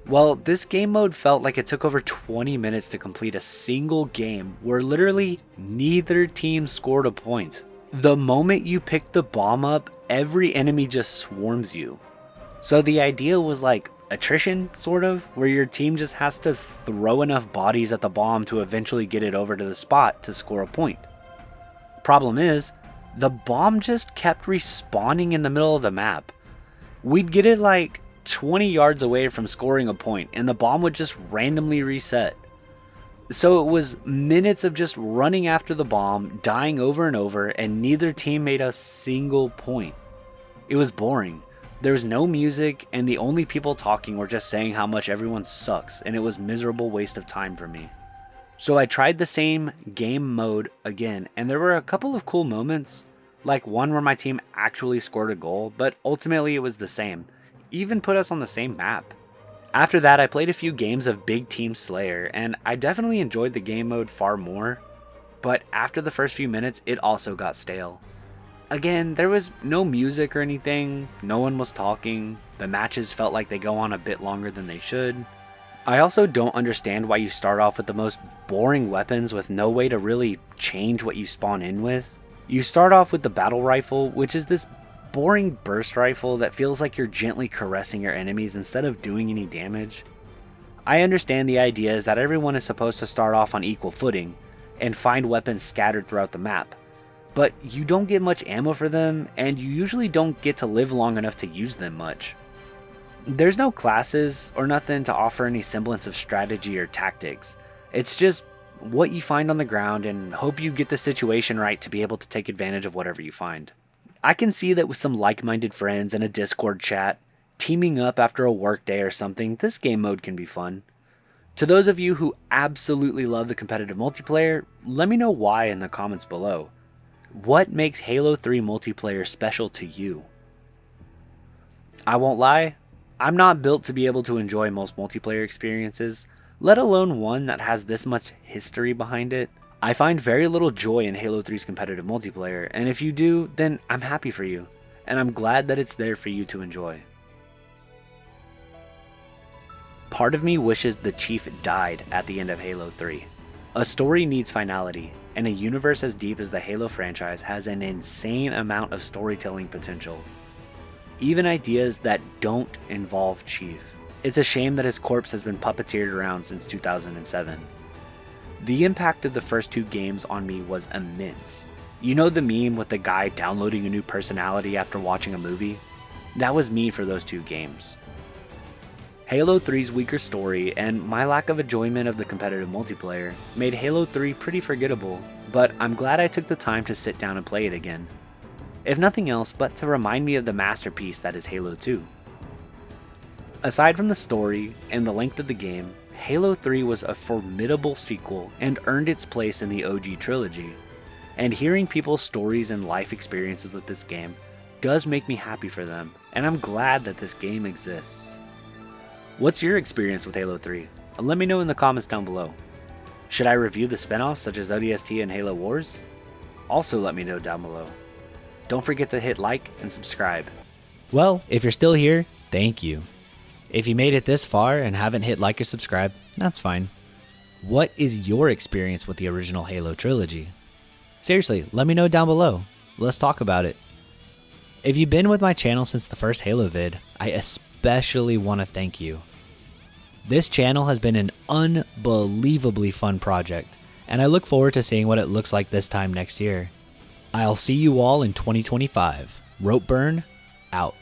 Well, this game mode felt like it took over 20 minutes to complete a single game where literally neither team scored a point. The moment you pick the bomb up, every enemy just swarms you. So the idea was like attrition, sort of, where your team just has to throw enough bodies at the bomb to eventually get it over to the spot to score a point. Problem is, the bomb just kept respawning in the middle of the map. We'd get it like 20 yards away from scoring a point, and the bomb would just randomly reset. So it was minutes of just running after the bomb, dying over and over, and neither team made a single point. It was boring. There was no music, and the only people talking were just saying how much everyone sucks, and it was a miserable waste of time for me. So I tried the same game mode again, and there were a couple of cool moments, like one where my team actually scored a goal, but ultimately it was the same. Even put us on the same map. After that, I played a few games of Big Team Slayer, and I definitely enjoyed the game mode far more, but after the first few minutes, it also got stale. Again, there was no music or anything, no one was talking, the matches felt like they go on a bit longer than they should. I also don't understand why you start off with the most boring weapons with no way to really change what you spawn in with. You start off with the battle rifle, which is this boring burst rifle that feels like you're gently caressing your enemies instead of doing any damage. I understand the idea is that everyone is supposed to start off on equal footing and find weapons scattered throughout the map, but you don't get much ammo for them and you usually don't get to live long enough to use them much. There's no classes or nothing to offer any semblance of strategy or tactics. It's just what you find on the ground and hope you get the situation right to be able to take advantage of whatever you find. I can see that with some like-minded friends and a Discord chat, teaming up after a work day or something, this game mode can be fun. To those of you who absolutely love the competitive multiplayer, let me know why in the comments below. What makes Halo 3 multiplayer special to you? I won't lie, I'm not built to be able to enjoy most multiplayer experiences, let alone one that has this much history behind it. I find very little joy in Halo 3's competitive multiplayer, and if you do, then I'm happy for you, and I'm glad that it's there for you to enjoy. Part of me wishes the Chief died at the end of Halo 3. A story needs finality, and a universe as deep as the Halo franchise has an insane amount of storytelling potential. Even ideas that don't involve Chief. It's a shame that his corpse has been puppeteered around since 2007. The impact of the first two games on me was immense. You know the meme with the guy downloading a new personality after watching a movie? That was me for those two games. Halo 3's weaker story and my lack of enjoyment of the competitive multiplayer made Halo 3 pretty forgettable, but I'm glad I took the time to sit down and play it again. If nothing else but to remind me of the masterpiece that is Halo 2. Aside from the story and the length of the game, Halo 3 was a formidable sequel and earned its place in the OG trilogy, and hearing people's stories and life experiences with this game does make me happy for them, and I'm glad that this game exists. What's your experience with Halo 3? Let me know in the comments down below. Should I review the spin-offs such as ODST and Halo Wars? Also let me know down below. Don't forget to hit like and subscribe. Well, if you're still here, thank you. If you made it this far and haven't hit like or subscribe, that's fine. What is your experience with the original Halo trilogy? Seriously, let me know down below. Let's talk about it. If you've been with my channel since the first Halo vid, I especially want to thank you. This channel has been an unbelievably fun project, and I look forward to seeing what it looks like this time next year. I'll see you all in 2025. Ropeburn, out.